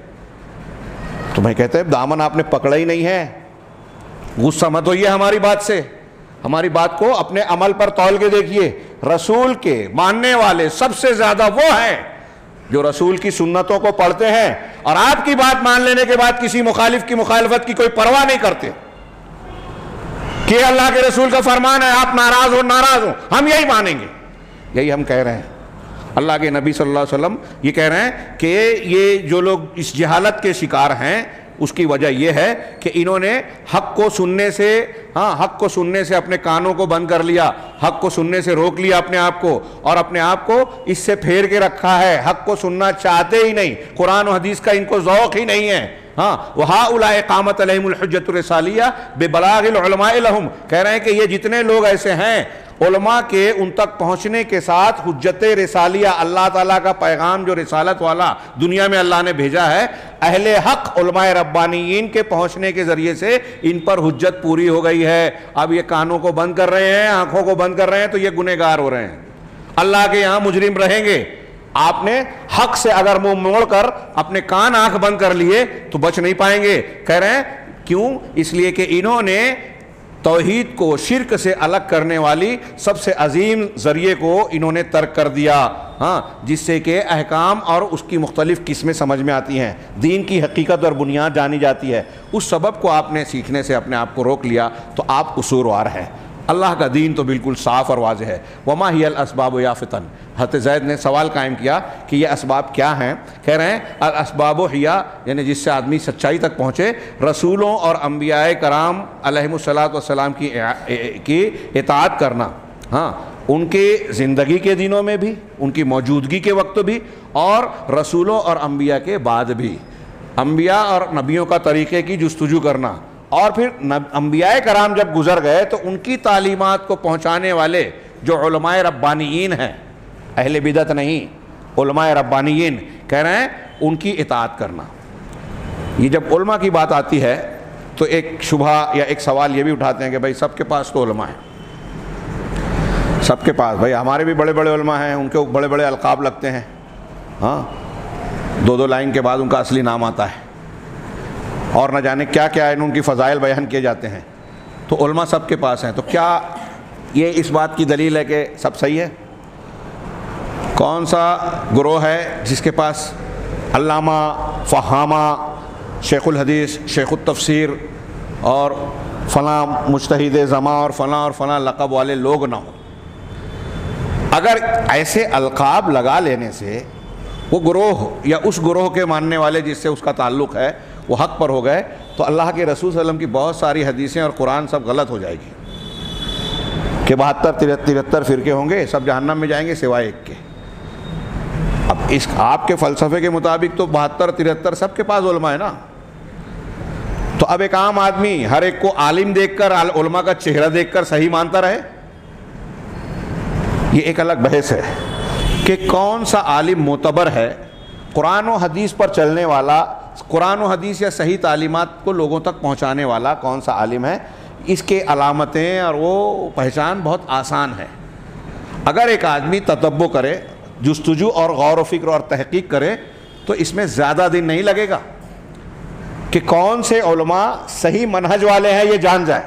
Speaker 1: تو میں کہتے ہیں دامن آپ نے پکڑا ہی نہیں ہے. غصہ مت ہوئیے ہماری بات سے, ہماری بات کو اپنے عمل پر تول کے دیکھیے. رسول کے ماننے والے سب سے زیادہ وہ ہیں جو رسول کی سنتوں کو پڑھتے ہیں اور آپ کی بات مان لینے کے بعد کسی مخالف کی مخالفت کی کوئی پرواہ نہیں کرتے کہ اللہ کے رسول کا فرمان ہے, آپ ناراض ہو ہم یہی مانیں گے. یہی ہم کہہ رہے ہیں. اللہ کے نبی صلی اللہ علیہ وسلم یہ کہہ رہے ہیں کہ یہ جو لوگ اس جہالت کے شکار ہیں اس کی وجہ یہ ہے کہ انہوں نے حق کو سننے سے اپنے کانوں کو بند کر لیا, حق کو سننے سے روک لیا اپنے آپ کو, اور اپنے آپ کو اس سے پھیر کے رکھا ہے. حق کو سننا چاہتے ہی نہیں, قرآن و حدیث کا ان کو ذوق ہی نہیں ہے. ہاں, وَهَؤُلَاءِ قَامَتْ عَلَيْهِمُ الْحُجَّةُ الرِّسَالِيَّةُ بِبَلَاغِ الْعُلَمَاءِ لَهُمْ, کہہ رہے ہیں کہ یہ جتنے لوگ ایسے ہیں علماء کے ان تک پہنچنے کے ساتھ حجت رسالیہ، اللہ تعالیٰ کا پیغام جو رسالت والا دنیا میں اللہ نے بھیجا ہے، اہل حق علماء ربانیین کے پہنچنے کے ذریعے سے ان پر حجت پوری ہو گئی ہے۔ اب یہ کانوں کو بند کر رہے ہیں، آنکھوں کو بند کر رہے ہیں تو یہ گنہگار ہو رہے ہیں، اللہ کے یہاں مجرم رہیں گے۔ آپ نے حق سے اگر منہ موڑ کر اپنے کان آنکھ بند کر لیے تو بچ نہیں پائیں گے۔ کہہ رہے ہیں کیوں؟ اس لیے کہ انہوں نے توحید کو شرک سے الگ کرنے والی سب سے عظیم ذریعے کو انہوں نے ترک کر دیا، ہاں، جس سے کہ احکام اور اس کی مختلف قسمیں سمجھ میں آتی ہیں، دین کی حقیقت اور بنیاد جانی جاتی ہے۔ اس سبب کو آپ نے سیکھنے سے اپنے آپ کو روک لیا تو آپ قصوروار ہیں۔ اللہ کا دین تو بالکل صاف اور واضح ہے۔ وما ہی الاسباب یا فتن، حضرت زید نے سوال قائم کیا کہ یہ اسباب کیا ہیں؟ کہہ رہے ہیں الاسباب ہیا، یعنی جس سے آدمی سچائی تک پہنچے، رسولوں اور انبیاء کرام علیہم الصلاۃ والسلام کی اطاعت کرنا، ہاں، ان کے زندگی کے دنوں میں بھی، ان کی موجودگی کے وقت بھی، اور رسولوں اور انبیاء کے بعد بھی، انبیاء اور نبیوں کا طریقے کی جستجو کرنا، اور پھر انبیاء کرام جب گزر گئے تو ان کی تعلیمات کو پہنچانے والے جو علماء ربانیین ہیں، اہل بدعت نہیں، علماء ربانیین، کہہ رہے ہیں ان کی اطاعت کرنا۔ یہ جب علماء کی بات آتی ہے تو ایک شبہ یا ایک سوال یہ بھی اٹھاتے ہیں کہ بھائی سب کے پاس تو علماء ہیں، سب کے پاس، بھائی ہمارے بھی بڑے بڑے علماء ہیں، ان کے بڑے بڑے القاب لگتے ہیں، ہاں، دو لائن کے بعد ان کا اصلی نام آتا ہے، اور نہ جانے کیا کیا ان کی فضائل بیان کیے جاتے ہیں، تو علماء سب کے پاس ہیں۔ تو کیا یہ اس بات کی دلیل ہے کہ سب صحیح ہے؟ کون سا گروہ ہے جس کے پاس علامہ، فہامہ، شیخ الحدیث، شیخ التفسیر اور فلاں مجتہد زماں اور فلاں لقب والے لوگ نہ ہوں؟ اگر ایسے القاب لگا لینے سے وہ گروہ یا اس گروہ کے ماننے والے جس سے اس کا تعلق ہے وہ حق پر ہو گئے، تو اللہ کے رسول صلی اللہ علیہ وسلم کی بہت ساری حدیثیں اور قرآن سب غلط ہو جائے گی کہ 72-73 فرقے ہوں گے، سب جہنم میں جائیں گے سوائے ایک کے۔ اب اس آپ کے فلسفے کے مطابق تو 72-73 سب کے پاس علماء ہے نا، تو اب ایک عام آدمی ہر ایک کو عالم دیکھ کر، علماء کا چہرہ دیکھ کر صحیح مانتا رہے؟ یہ ایک الگ بحث ہے کہ کون سا عالم معتبر ہے، قرآن و حدیث پر چلنے والا، قرآن و حدیث یا صحیح تعلیمات کو لوگوں تک پہنچانے والا کون سا عالم ہے۔ اس کے علامتیں اور وہ پہچان بہت آسان ہے۔ اگر ایک آدمی تتبع کرے، جستجو اور غور و فکر اور تحقیق کرے تو اس میں زیادہ دن نہیں لگے گا کہ کون سے علماء صحیح منہج والے ہیں، یہ جان جائے۔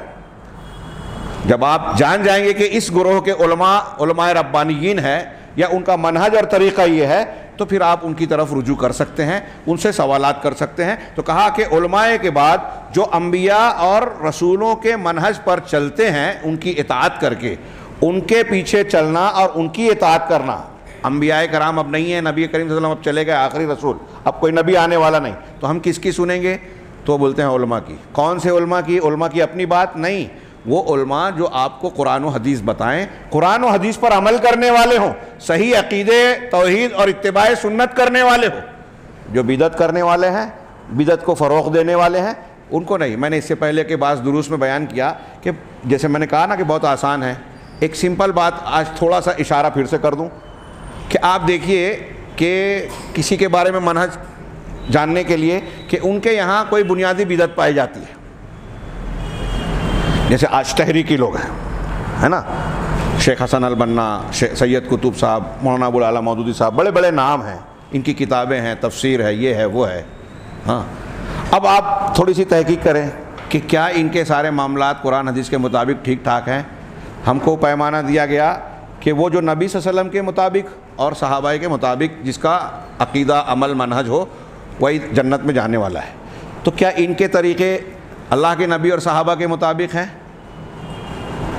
Speaker 1: جب آپ جان جائیں گے کہ اس گروہ کے علماء ربانیین ہیں یا ان کا منہج اور طریقہ یہ ہے، تو پھر آپ ان کی طرف رجوع کر سکتے ہیں، ان سے سوالات کر سکتے ہیں۔ تو کہا کہ علماء کے بعد جو انبیاء اور رسولوں کے منہج پر چلتے ہیں، ان کی اطاعت کر کے، ان کے پیچھے چلنا اور ان کی اطاعت کرنا۔ انبیاء کرام اب نہیں ہیں، نبی کریم صلی اللہ علیہ وسلم اب چلے گئے، آخری رسول، اب کوئی نبی آنے والا نہیں، تو ہم کس کی سنیں گے؟ تو بولتے ہیں علماء کی۔ کون سے علماء کی؟ علماء کی اپنی بات نہیں، وہ علماء جو آپ کو قرآن و حدیث بتائیں، قرآن و حدیث پر عمل کرنے والے ہوں، صحیح عقیدے، توحید اور اتباع سنت کرنے والے ہوں۔ جو بدعت کرنے والے ہیں، بدعت کو فروغ دینے والے ہیں، ان کو نہیں۔ میں نے اس سے پہلے کے بعض دروس میں بیان کیا کہ جیسے میں نے کہا نا کہ بہت آسان ہے، ایک سمپل بات آج تھوڑا سا اشارہ پھر سے کر دوں کہ آپ دیکھیے کہ کسی کے بارے میں منہج جاننے کے لیے کہ ان کے یہاں کوئی بنیادی بدعت پائی جاتی ہے، جیسے آج تحریکی لوگ ہیں، ہے نا، شیخ حسن البنا، سید قطب صاحب، مولانا ابو العلا مودودی صاحب، بڑے بڑے نام ہیں، ان کی کتابیں ہیں، تفسیر ہے، یہ ہے، وہ ہے، ہاں۔ اب آپ تھوڑی سی تحقیق کریں کہ کیا ان کے سارے معاملات قرآن حدیث کے مطابق ٹھیک ٹھاک ہیں؟ ہم کو پیمانہ دیا گیا کہ وہ جو نبی صلی اللہ علیہ وسلم کے مطابق اور صحابہ کے مطابق جس کا عقیدہ، عمل، منہج ہو، وہی جنت میں جانے والا ہے۔ تو کیا ان کے طریقے اللہ کے نبی اور صحابہ کے مطابق ہیں؟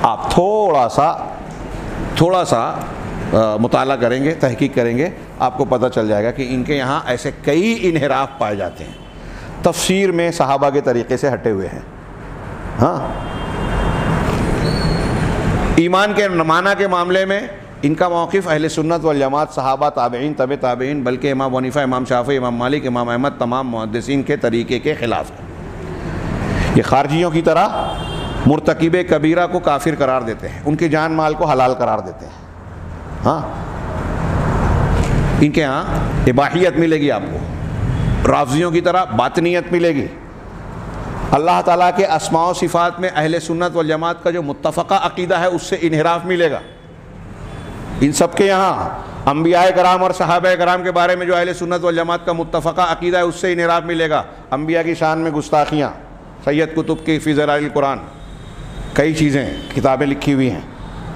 Speaker 1: آپ تھوڑا سا مطالعہ کریں گے، تحقیق کریں گے، آپ کو پتہ چل جائے گا کہ ان کے یہاں ایسے کئی انحراف پائے جاتے ہیں، تفسیر میں صحابہ کے طریقے سے ہٹے ہوئے ہیں، ہاں، ایمان کے معنی کے معاملے میں ان کا موقف اہل سنت والجماعت، صحابہ، تابعین، تبع تابعین، بلکہ امام ابو حنیفہ، امام شافعی، امام مالک، امام احمد، تمام محدثین کے طریقے کے خلاف ہے۔ یہ خارجیوں کی طرح مرتکب کبیرہ کو کافر قرار دیتے ہیں، ان کی جان مال کو حلال قرار دیتے ہیں. ہاں ان کے ہاں اباحیت ملے گی آپ کو، رافضیوں کی طرح باطنیت ملے گی. اللہ تعالیٰ کے اسماء و صفات میں اہل سنت والجماعت کا جو متفقہ عقیدہ ہے اس سے انحراف ملے گا. ان سب کے یہاں انبیاء کرام اور صحابہ کرام کے بارے میں جو اہل سنت والجماعت کا متفقہ عقیدہ ہے اس سے انحراف ملے گا. انبیاء کی شان میں گستاخیاں، سید قطب کی فی ظلال القرآن کئی چیزیں کتابیں لکھی ہوئی ہیں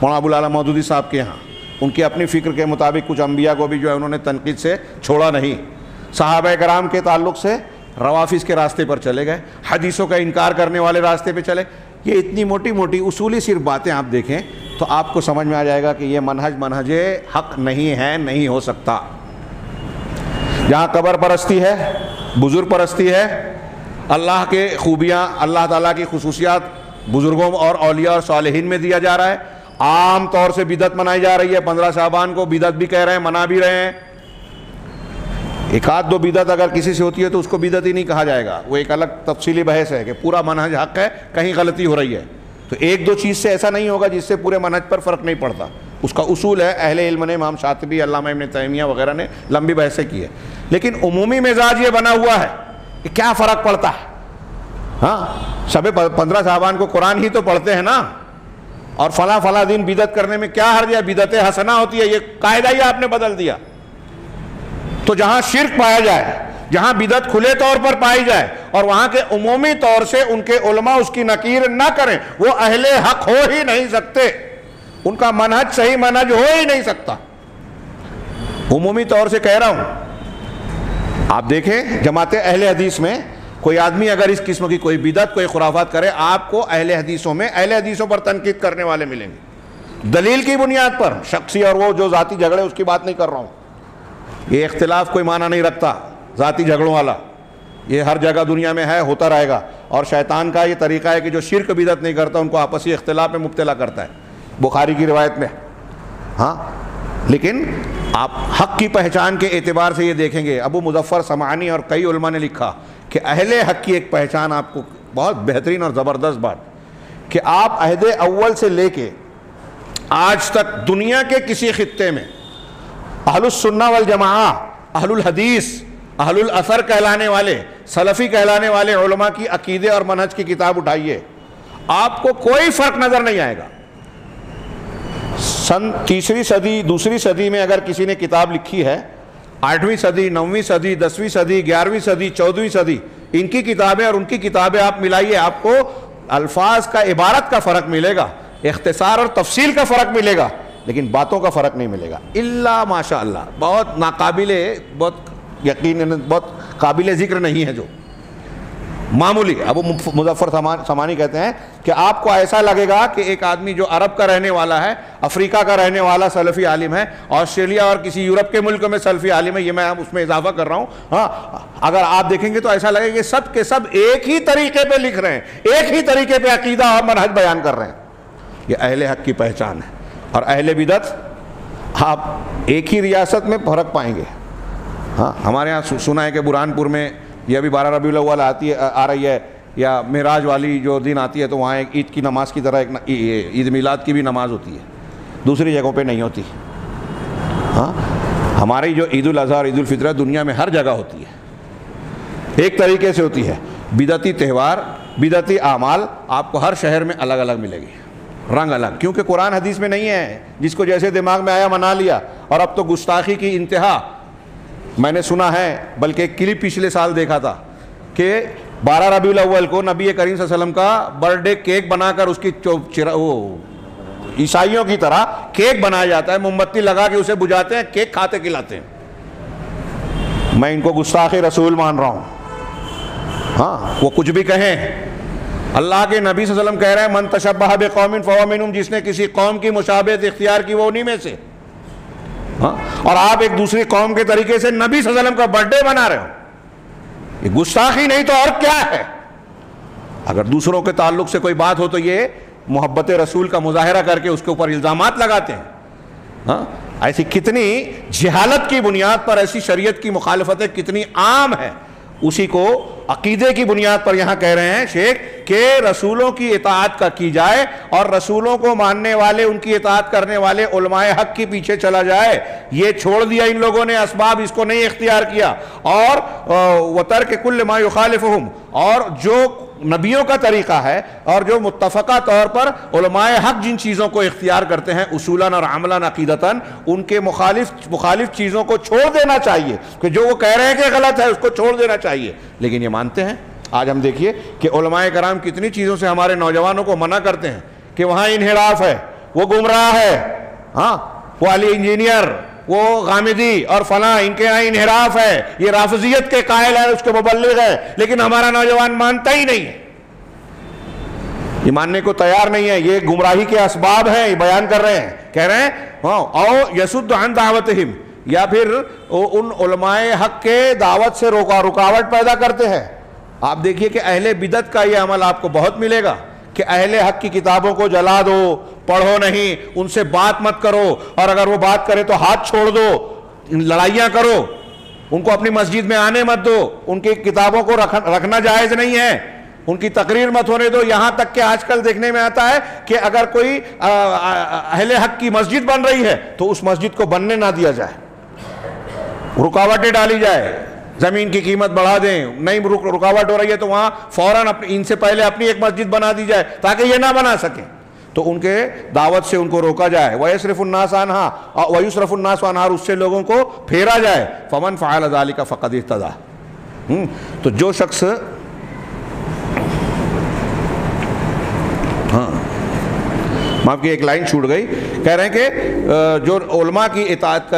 Speaker 1: مولانا ابوالعلا مودودی صاحب کے یہاں. ان کی اپنی فکر کے مطابق کچھ انبیاء کو بھی جو ہے انہوں نے تنقید سے چھوڑا نہیں. صحابہ کرام کے تعلق سے روافظ کے راستے پر چلے گئے، حدیثوں کا انکار کرنے والے راستے پہ چلے. یہ اتنی موٹی موٹی اصولی صرف باتیں آپ دیکھیں تو آپ کو سمجھ میں آ جائے گا کہ یہ منہج حق نہیں ہے، نہیں ہو سکتا. جہاں قبر پرستی ہے، بزرگ پرستی ہے، اللہ کے خوبیاں، اللہ تعالیٰ کی خصوصیات بزرگوں اور اولیاء اور صالحین میں دیا جا رہا ہے. عام طور سے بدعت منائی جا رہی ہے. 15 شعبان کو بدعت بھی کہہ رہے ہیں، منا بھی رہے ہیں. ایک آدھ دو بدعت اگر کسی سے ہوتی ہے تو اس کو بدعت ہی نہیں کہا جائے گا، وہ ایک الگ تفصیلی بحث ہے کہ پورا منہج حق ہے، کہیں غلطی ہو رہی ہے. تو ایک دو چیز سے ایسا نہیں ہوگا جس سے پورے منہج پر فرق نہیں پڑتا. اس کا اصول ہے، اہل علم نے، امام شاطبی، علامہ ابن تیمیہ وغیرہ نے لمبی بحثیں کی ہے. لیکن عمومی مزاج یہ بنا ہوا ہے کہ کیا فرق پڑتا ہے. ہاں شب 15 شعبان کو قرآن ہی تو پڑھتے ہیں نا، اور فلاں فلاں دن بدعت کرنے میں کیا حرج ہے؟ بدعت حسنہ ہوتی ہے، یہ قاعدہ ہی آپ نے بدل دیا. تو جہاں شرک پایا جائے، جہاں بدعت کھلے طور پر پائی جائے اور وہاں کے عمومی طور سے ان کے علماء اس کی نکیر نہ کریں، وہ اہل حق ہو ہی نہیں سکتے. ان کا منہج صحیح منہج ہو ہی نہیں سکتا. عمومی طور سے کہہ رہا ہوں. آپ دیکھیں جماعت اہل حدیث میں کوئی آدمی اگر اس قسم کی کوئی بدعت، کوئی خرافات کرے، آپ کو اہل حدیثوں میں اہل حدیثوں پر تنقید کرنے والے ملیں گے دلیل کی بنیاد پر. شخصی اور وہ جو ذاتی جھگڑے اس کی بات نہیں کر رہا ہوں. یہ اختلاف کوئی معنی نہیں رکھتا ذاتی جھگڑوں والا، یہ ہر جگہ دنیا میں ہے، ہوتا رہے گا. اور شیطان کا یہ طریقہ ہے کہ جو شرک بدعت نہیں کرتا ان کو آپسی اختلاف میں مبتلا کرتا ہے، بخاری کی روایت میں. ہاں لیکن آپ حق کی پہچان کے اعتبار سے یہ دیکھیں گے، ابو مظفر سمعانی اور کئی علماء نے لکھا کہ اہل حق کی ایک پہچان آپ کو بہت بہترین اور زبردست بات کہ آپ عہد اول سے لے کے آج تک دنیا کے کسی خطے میں اہل السنہ والجماعہ، اہل الحدیث، اہل الاثر کہلانے والے، سلفی کہلانے والے علماء کی عقیدے اور منہج کی کتاب اٹھائیے، آپ کو کوئی فرق نظر نہیں آئے گا. سن 3 صدی 2 صدی میں اگر کسی نے کتاب لکھی ہے، 8ویں صدی، 9ویں صدی، 10ویں صدی، 11ویں صدی، 14ویں صدی، ان کی کتابیں اور ان کی کتابیں آپ ملائیے، آپ کو الفاظ کا، عبارت کا فرق ملے گا، اختصار اور تفصیل کا فرق ملے گا، لیکن باتوں کا فرق نہیں ملے گا. الا ماشاء اللہ بہت ناقابل، بہت یقین، بہت قابل ذکر نہیں ہے جو معمولی. ابو مظفر سمعانی کہتے ہیں کہ آپ کو ایسا لگے گا کہ ایک آدمی جو عرب کا رہنے والا ہے، افریقہ کا رہنے والا سلفی عالم ہے، آسٹریلیا اور کسی یورپ کے ملک میں سلفی عالم ہے، یہ میں اس میں اضافہ کر رہا ہوں. ہاں اگر آپ دیکھیں گے تو ایسا لگے کہ سب کے سب ایک ہی طریقے پہ لکھ رہے ہیں، ایک ہی طریقے پہ عقیدہ اور منہج بیان کر رہے ہیں. یہ اہل حق کی پہچان ہے. اور اہل بدعت آپ ایک ہی ریاست میں فرق پائیں گے. ہاں ہمارے ہاں سنا ہے کہ برہان پور میں یہ ابھی 12 ربیع الاول آ رہی ہے، یا معراج والی جو دن آتی ہے تو وہاں ایک عید کی نماز کی طرح ایک عید میلاد کی بھی نماز ہوتی ہے، دوسری جگہوں پہ نہیں ہوتی. ہاں ہماری جو عید الاضحیٰ اور عید الفطر دنیا میں ہر جگہ ہوتی ہے، ایک طریقے سے ہوتی ہے. بدعتی تہوار، بدعتی اعمال آپ کو ہر شہر میں الگ الگ ملے گی، رنگ الگ، کیونکہ قرآن حدیث میں نہیں ہے. جس کو جیسے دماغ میں آیا منا لیا. اور اب تو گستاخی کی انتہا. میں نے سنا ہے، بلکہ ایک کلپ پچھلے سال دیکھا تھا کہ 12 ربیع الاول کو نبی کریم صلی اللہ علیہ وسلم کا برتھ ڈے کیک بنا کر اس کی عیسائیوں کی طرح کیک بنایا جاتا ہے، موم بتی لگا کے اسے بجھاتے ہیں، کیک کھاتے کھلاتے ہیں. میں ان کو گستاخ رسول مان رہا ہوں. ہاں وہ کچھ بھی کہیں، اللہ کے نبی صلی اللہ علیہ وسلم کہہ رہے ہیں من تشبہ بقوم فہو منہم، جس نے کسی قوم کی مشابہت اختیار کی وہ انہی میں سے. ہاں اور آپ ایک دوسری قوم کے طریقے سے نبی صلی اللہ علیہ وسلم کا برتھ ڈے بنا رہے ہو. یہ گستاخی نہیں تو اور کیا ہے؟ اگر دوسروں کے تعلق سے کوئی بات ہو تو یہ محبت رسول کا مظاہرہ کر کے اس کے اوپر الزامات لگاتے ہیں. ہاں ایسی کتنی جہالت کی بنیاد پر ایسی شریعت کی مخالفتیں کتنی عام ہیں. اسی کو عقیدے کی بنیاد پر یہاں کہہ رہے ہیں شیخ کہ رسولوں کی اطاعت کا کی جائے اور رسولوں کو ماننے والے ان کی اطاعت کرنے والے علماء حق کے پیچھے چلا جائے. یہ چھوڑ دیا ان لوگوں نے اسباب, اس کو نہیں اختیار کیا. اور وَتَرْكِ كُلِّ مَا يُخَالِفُهُمْ, اور جو نبیوں کا طریقہ ہے اور جو متفقہ طور پر علماء حق جن چیزوں کو اختیار کرتے ہیں اصولاً اور عملاً عقیدتاً, ان کے مخالف چیزوں کو چھوڑ دینا چاہیے, کہ جو وہ کہہ رہے ہیں کہ غلط ہے اس کو چھوڑ دینا چاہیے. لیکن یہ مانتے ہیں. آج ہم دیکھیے کہ علماء کرام کتنی چیزوں سے ہمارے نوجوانوں کو منع کرتے ہیں کہ وہاں انحراف ہے, وہ گمراہ ہے, ہاں وہ علی انجینئر, وہ غامدی اور فلاں, ان کے یہاں انحراف ہے, یہ رافضیت کے قائل ہے, اس کے مبلغ ہے. لیکن ہمارا نوجوان مانتا ہی نہیں ہے, یہ ماننے کو تیار نہیں ہے. یہ گمراہی کے اسباب ہیں, یہ بیان کر رہے ہیں, کہہ رہے ہیں او یسد عن دعوتہم, یا پھر ان علماء حق کے دعوت سے رکاوٹ پیدا کرتے ہیں. آپ دیکھیے کہ اہل بدعت کا یہ عمل آپ کو بہت ملے گا کہ اہل حق کی کتابوں کو جلا دو, پڑھو نہیں, ان سے بات مت کرو, اور اگر وہ بات کرے تو ہاتھ چھوڑ دو, لڑائیاں کرو, ان کو اپنی مسجد میں آنے مت دو, ان کی کتابوں کو رکھنا جائز نہیں ہے, ان کی تقریر مت ہونے دو. یہاں تک کہ آج کل دیکھنے میں آتا ہے کہ اگر کوئی اہل حق کی مسجد بن رہی ہے تو اس مسجد کو بننے نہ دیا جائے, رکاوٹیں ڈالی جائے, زمین کی قیمت بڑھا دیں, نہیں رکاوٹ ہو رہی ہے تو وہاں فوراً ان سے پہلے اپنی ایک مسجد بنا دی جائے تاکہ یہ نہ بنا سکیں, تو ان کے دعوت سے ان کو روکا جائے. وَيَصْرِفُ النَّاسَ عَنْهَا وَيُصْرَفُ النَّاسُ عَنْهَا, اس سے لوگوں کو پھیرا جائے. فَمَنْ فَعَلَ ذَلِكَ فَقَدِ اهْتَدَىٰ, تو جو شخص, ہاں معاف کی ایک لائن چھوٹ گئی, کہہ رہے ہیں کہ جو علماء کی اطاعت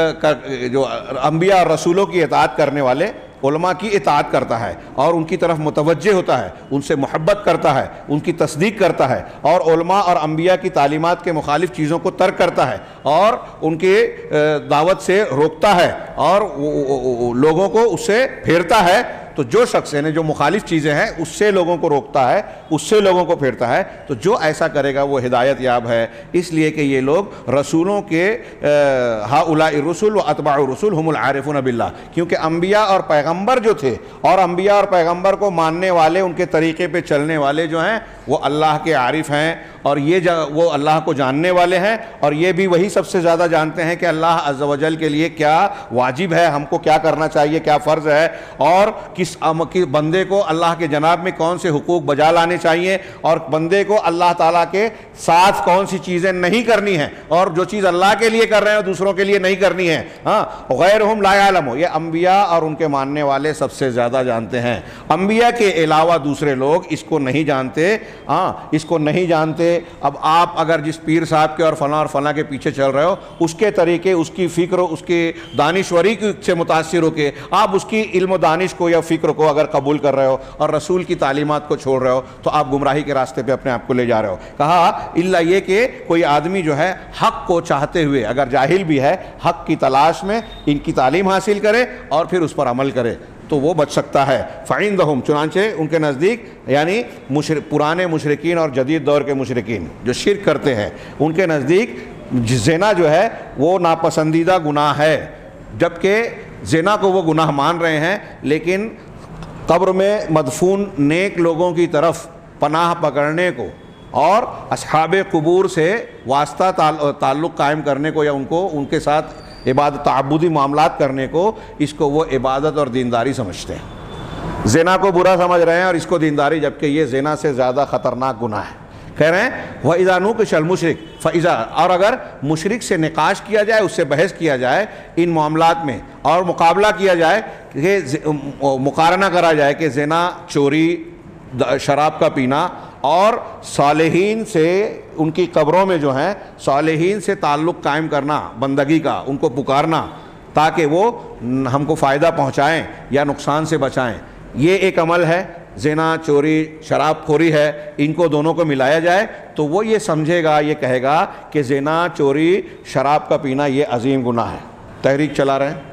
Speaker 1: جو انبیاء اور رسولوں کی اطاعت کرنے والے علماء کی اطاعت کرتا ہے اور ان کی طرف متوجہ ہوتا ہے, ان سے محبت کرتا ہے, ان کی تصدیق کرتا ہے, اور علماء اور انبیاء کی تعلیمات کے مخالف چیزوں کو ترک کرتا ہے اور ان کی دعوت سے روکتا ہے اور لوگوں کو اس سے پھیرتا ہے, تو جو شخص یعنی جو مخالف چیزیں ہیں اس سے لوگوں کو روکتا ہے, اس سے لوگوں کو پھیرتا ہے, تو جو ایسا کرے گا وہ ہدایت یاب ہے. اس لیے کہ یہ لوگ رسولوں کے ہؤلاء الرسل واتباع الرسل هم العارفون باللہ, کیونکہ انبیاء اور پیغمبر جو تھے اور انبیاء اور پیغمبر کو ماننے والے, ان کے طریقے پہ چلنے والے جو ہیں وہ اللہ کے عارف ہیں, اور یہ وہ اللہ کو جاننے والے ہیں, اور یہ بھی وہی سب سے زیادہ جانتے ہیں کہ اللہ عز و جل کے لیے کیا واجب ہے, ہم کو کیا کرنا چاہیے, کیا فرض ہے, اور کس بندے کو اللہ کے جناب میں کون سے حقوق بجا لانے چاہیے, اور بندے کو اللہ تعالیٰ کے ساتھ کون سی چیزیں نہیں کرنی ہیں, اور جو چیز اللہ کے لیے کر رہے ہیں دوسروں کے لیے نہیں کرنی ہے. ہاں غیرہم لا یعلمون, یہ انبیاء اور ان کے ماننے والے سب سے زیادہ جانتے ہیں. انبیاء کے علاوہ دوسرے لوگ اس کو نہیں جانتے, ہاں اس کو نہیں جانتے. اب آپ اگر جس پیر صاحب کے اور فلاں کے پیچھے چل رہے ہو, اس کے طریقے, اس کی فکر, اس کی دانشوری سے متاثر ہو کے آپ اس کی علم و دانش کو یا فکر کو اگر قبول کر رہے ہو اور رسول کی تعلیمات کو چھوڑ رہے ہو تو آپ گمراہی کے راستے پہ اپنے آپ کو لے جا رہے ہو. کہا الا یہ کہ کوئی آدمی جو ہے حق کو چاہتے ہوئے, اگر جاہل بھی ہے, حق کی تلاش میں ان کی تعلیم حاصل کرے اور پھر اس پر عمل کرے تو وہ بچ سکتا ہے. فعندہم, چنانچہ ان کے نزدیک, یعنی پرانے مشرکین اور جدید دور کے مشرکین جو شرک کرتے ہیں, ان کے نزدیک زنا جو ہے وہ ناپسندیدہ گناہ ہے, جبکہ زنا کو وہ گناہ مان رہے ہیں, لیکن قبر میں مدفون نیک لوگوں کی طرف پناہ پکڑنے کو اور اصحاب قبور سے واسطہ تعلق قائم کرنے کو, یا ان کے ساتھ عبادت تعبدی معاملات کرنے کو, اس کو وہ عبادت اور دینداری سمجھتے ہیں. زنا کو برا سمجھ رہے ہیں اور اس کو دینداری, جبکہ یہ زنا سے زیادہ خطرناک گناہ ہے. کہہ رہے ہیں وَإِذَا نُوقِشَ الْمُشْرِكُ فَإِذَا, اور اگر مشرک سے نقاش کیا جائے, اس سے بحث کیا جائے ان معاملات میں, اور مقابلہ کیا جائے, کہ مقارنہ کرا جائے کہ زنا, چوری, شراب کا پینا اور صالحین سے, ان کی قبروں میں جو ہیں صالحین سے تعلق قائم کرنا, بندگی کا, ان کو پکارنا تاکہ وہ ہم کو فائدہ پہنچائیں یا نقصان سے بچائیں, یہ ایک عمل ہے. زنا, چوری, شراب خوری ہے, ان کو دونوں کو ملایا جائے تو وہ یہ سمجھے گا, یہ کہے گا کہ زنا, چوری, شراب کا پینا یہ عظیم گناہ ہے. تحریک چلا رہے ہیں,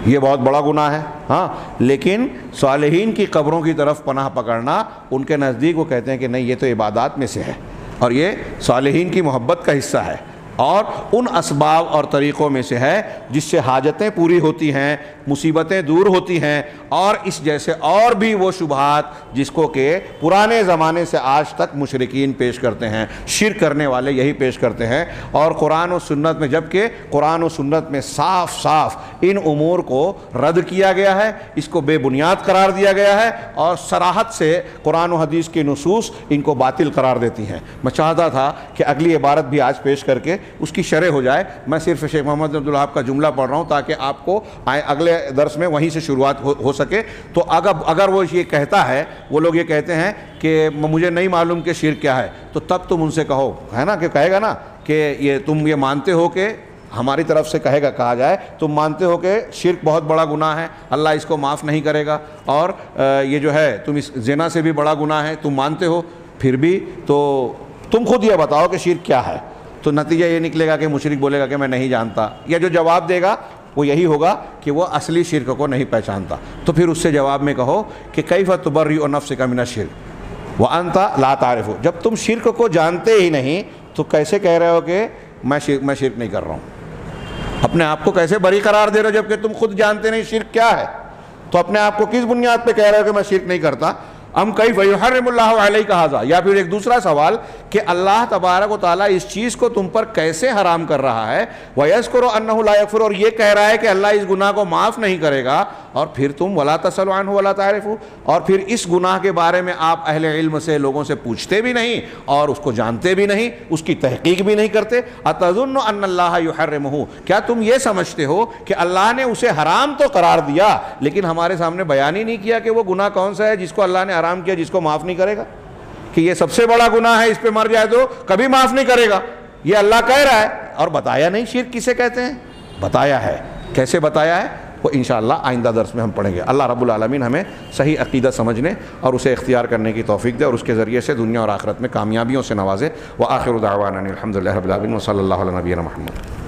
Speaker 1: یہ بہت بڑا گناہ ہے. ہاں لیکن صالحین کی قبروں کی طرف پناہ پکڑنا, ان کے نزدیک وہ کہتے ہیں کہ نہیں, یہ تو عبادات میں سے ہے اور یہ صالحین کی محبت کا حصہ ہے, اور ان اسباب اور طریقوں میں سے ہے جس سے حاجتیں پوری ہوتی ہیں, مصیبتیں دور ہوتی ہیں, اور اس جیسے اور بھی وہ شبہات جس کو کہ پرانے زمانے سے آج تک مشرکین پیش کرتے ہیں، شرک کرنے والے یہی پیش کرتے ہیں۔ اور قرآن و سنت میں، جبکہ قرآن و سنت میں صاف صاف ان امور کو رد کیا گیا ہے، اس کو بے بنیاد قرار دیا گیا ہے، اور صراحت سے قرآن و حدیث کی نصوص ان کو باطل قرار دیتی ہیں۔ میں چاہتا تھا کہ اگلی عبارت بھی آج پیش کر کے اس کی شرح ہو جائے۔ میں صرف شیخ محمد بن عبدالوہاب کا جملہ پڑھ رہا ہوں تاکہ آپ کو اگلے درس میں وہیں سے شروعات ہو سکے۔ تو اگر وہ یہ کہتا ہے، وہ لوگ یہ کہتے ہیں کہ مجھے نہیں معلوم کہ شرک کیا ہے، تو تب تم ان سے کہو، ہے نا، کہ کہے گا نا کہ یہ تم یہ مانتے ہو کہ ہماری طرف سے کہا جائے تم مانتے ہو کہ شرک بہت بڑا گناہ ہے، اللہ اس کو معاف نہیں کرے گا، اور یہ جو ہے تم اس زنا سے بھی بڑا گناہ ہے، تم مانتے ہو، پھر بھی تو تم خود یہ بتاؤ کہ شرک کیا ہے۔ تو نتیجہ یہ نکلے گا کہ مشرک بولے گا کہ میں نہیں جانتا، یا جو جواب دے گا وہ یہی ہوگا کہ وہ اصلی شرک کو نہیں پہچانتا۔ تو پھر اس سے جواب میں کہو کہ کیف تبرئ نفسک من الشرک وانت لا تعرف، جب تم شرک کو جانتے ہی نہیں تو کیسے کہہ رہے ہو کہ میں شرک نہیں کر رہا ہوں؟ اپنے آپ کو کیسے بری قرار دے رہے ہو جبکہ تم خود جانتے نہیں شرک کیا ہے؟ تو اپنے آپ کو کس بنیاد پہ کہہ رہے ہو کہ میں شرک نہیں کرتا؟ ام کیف یحرم اللہ علیک ھذا، یا پھر ایک دوسرا سوال کہ اللہ تبارک و تعالیٰ اس چیز کو تم پر کیسے حرام کر رہا ہے، ویذکر انہ لا یغفر، اور یہ کہہ رہا ہے کہ اللہ اس گناہ کو معاف نہیں کرے گا، اور پھر تم ولا تسأل عنہ ولا تعرف، اور پھر اس گناہ کے بارے میں آپ اہل علم سے، لوگوں سے پوچھتے بھی نہیں اور اس کو جانتے بھی نہیں، اس کی تحقیق بھی نہیں کرتے۔ اتظن ان اللہ یحرمہ، کیا تم یہ سمجھتے ہو کہ اللہ نے اسے حرام تو قرار دیا لیکن ہمارے سامنے بیان ہی نہیں کیا کہ وہ گناہ کون سا ہے جس کو اللہ نے حرام کیا، جس کو معاف نہیں کرے گا، کہ یہ سب سے بڑا گناہ ہے، اس پہ مر جائے تو کبھی معاف نہیں کرے گا، یہ اللہ کہہ رہا ہے، اور بتایا نہیں شرک کسے کہتے ہیں، بتایا ہے۔ کیسے بتایا ہے وہ انشاءاللہ آئندہ درس میں ہم پڑھیں گے۔ اللہ رب العالمین ہمیں صحیح عقیدہ سمجھنے اور اسے اختیار کرنے کی توفیق دے، اور اس کے ذریعے سے دنیا اور آخرت میں کامیابیوں سے نوازے۔ وآخر دعوانا الحمدللہ رب العالمین، وصلی اللہ علی نبینا محمد۔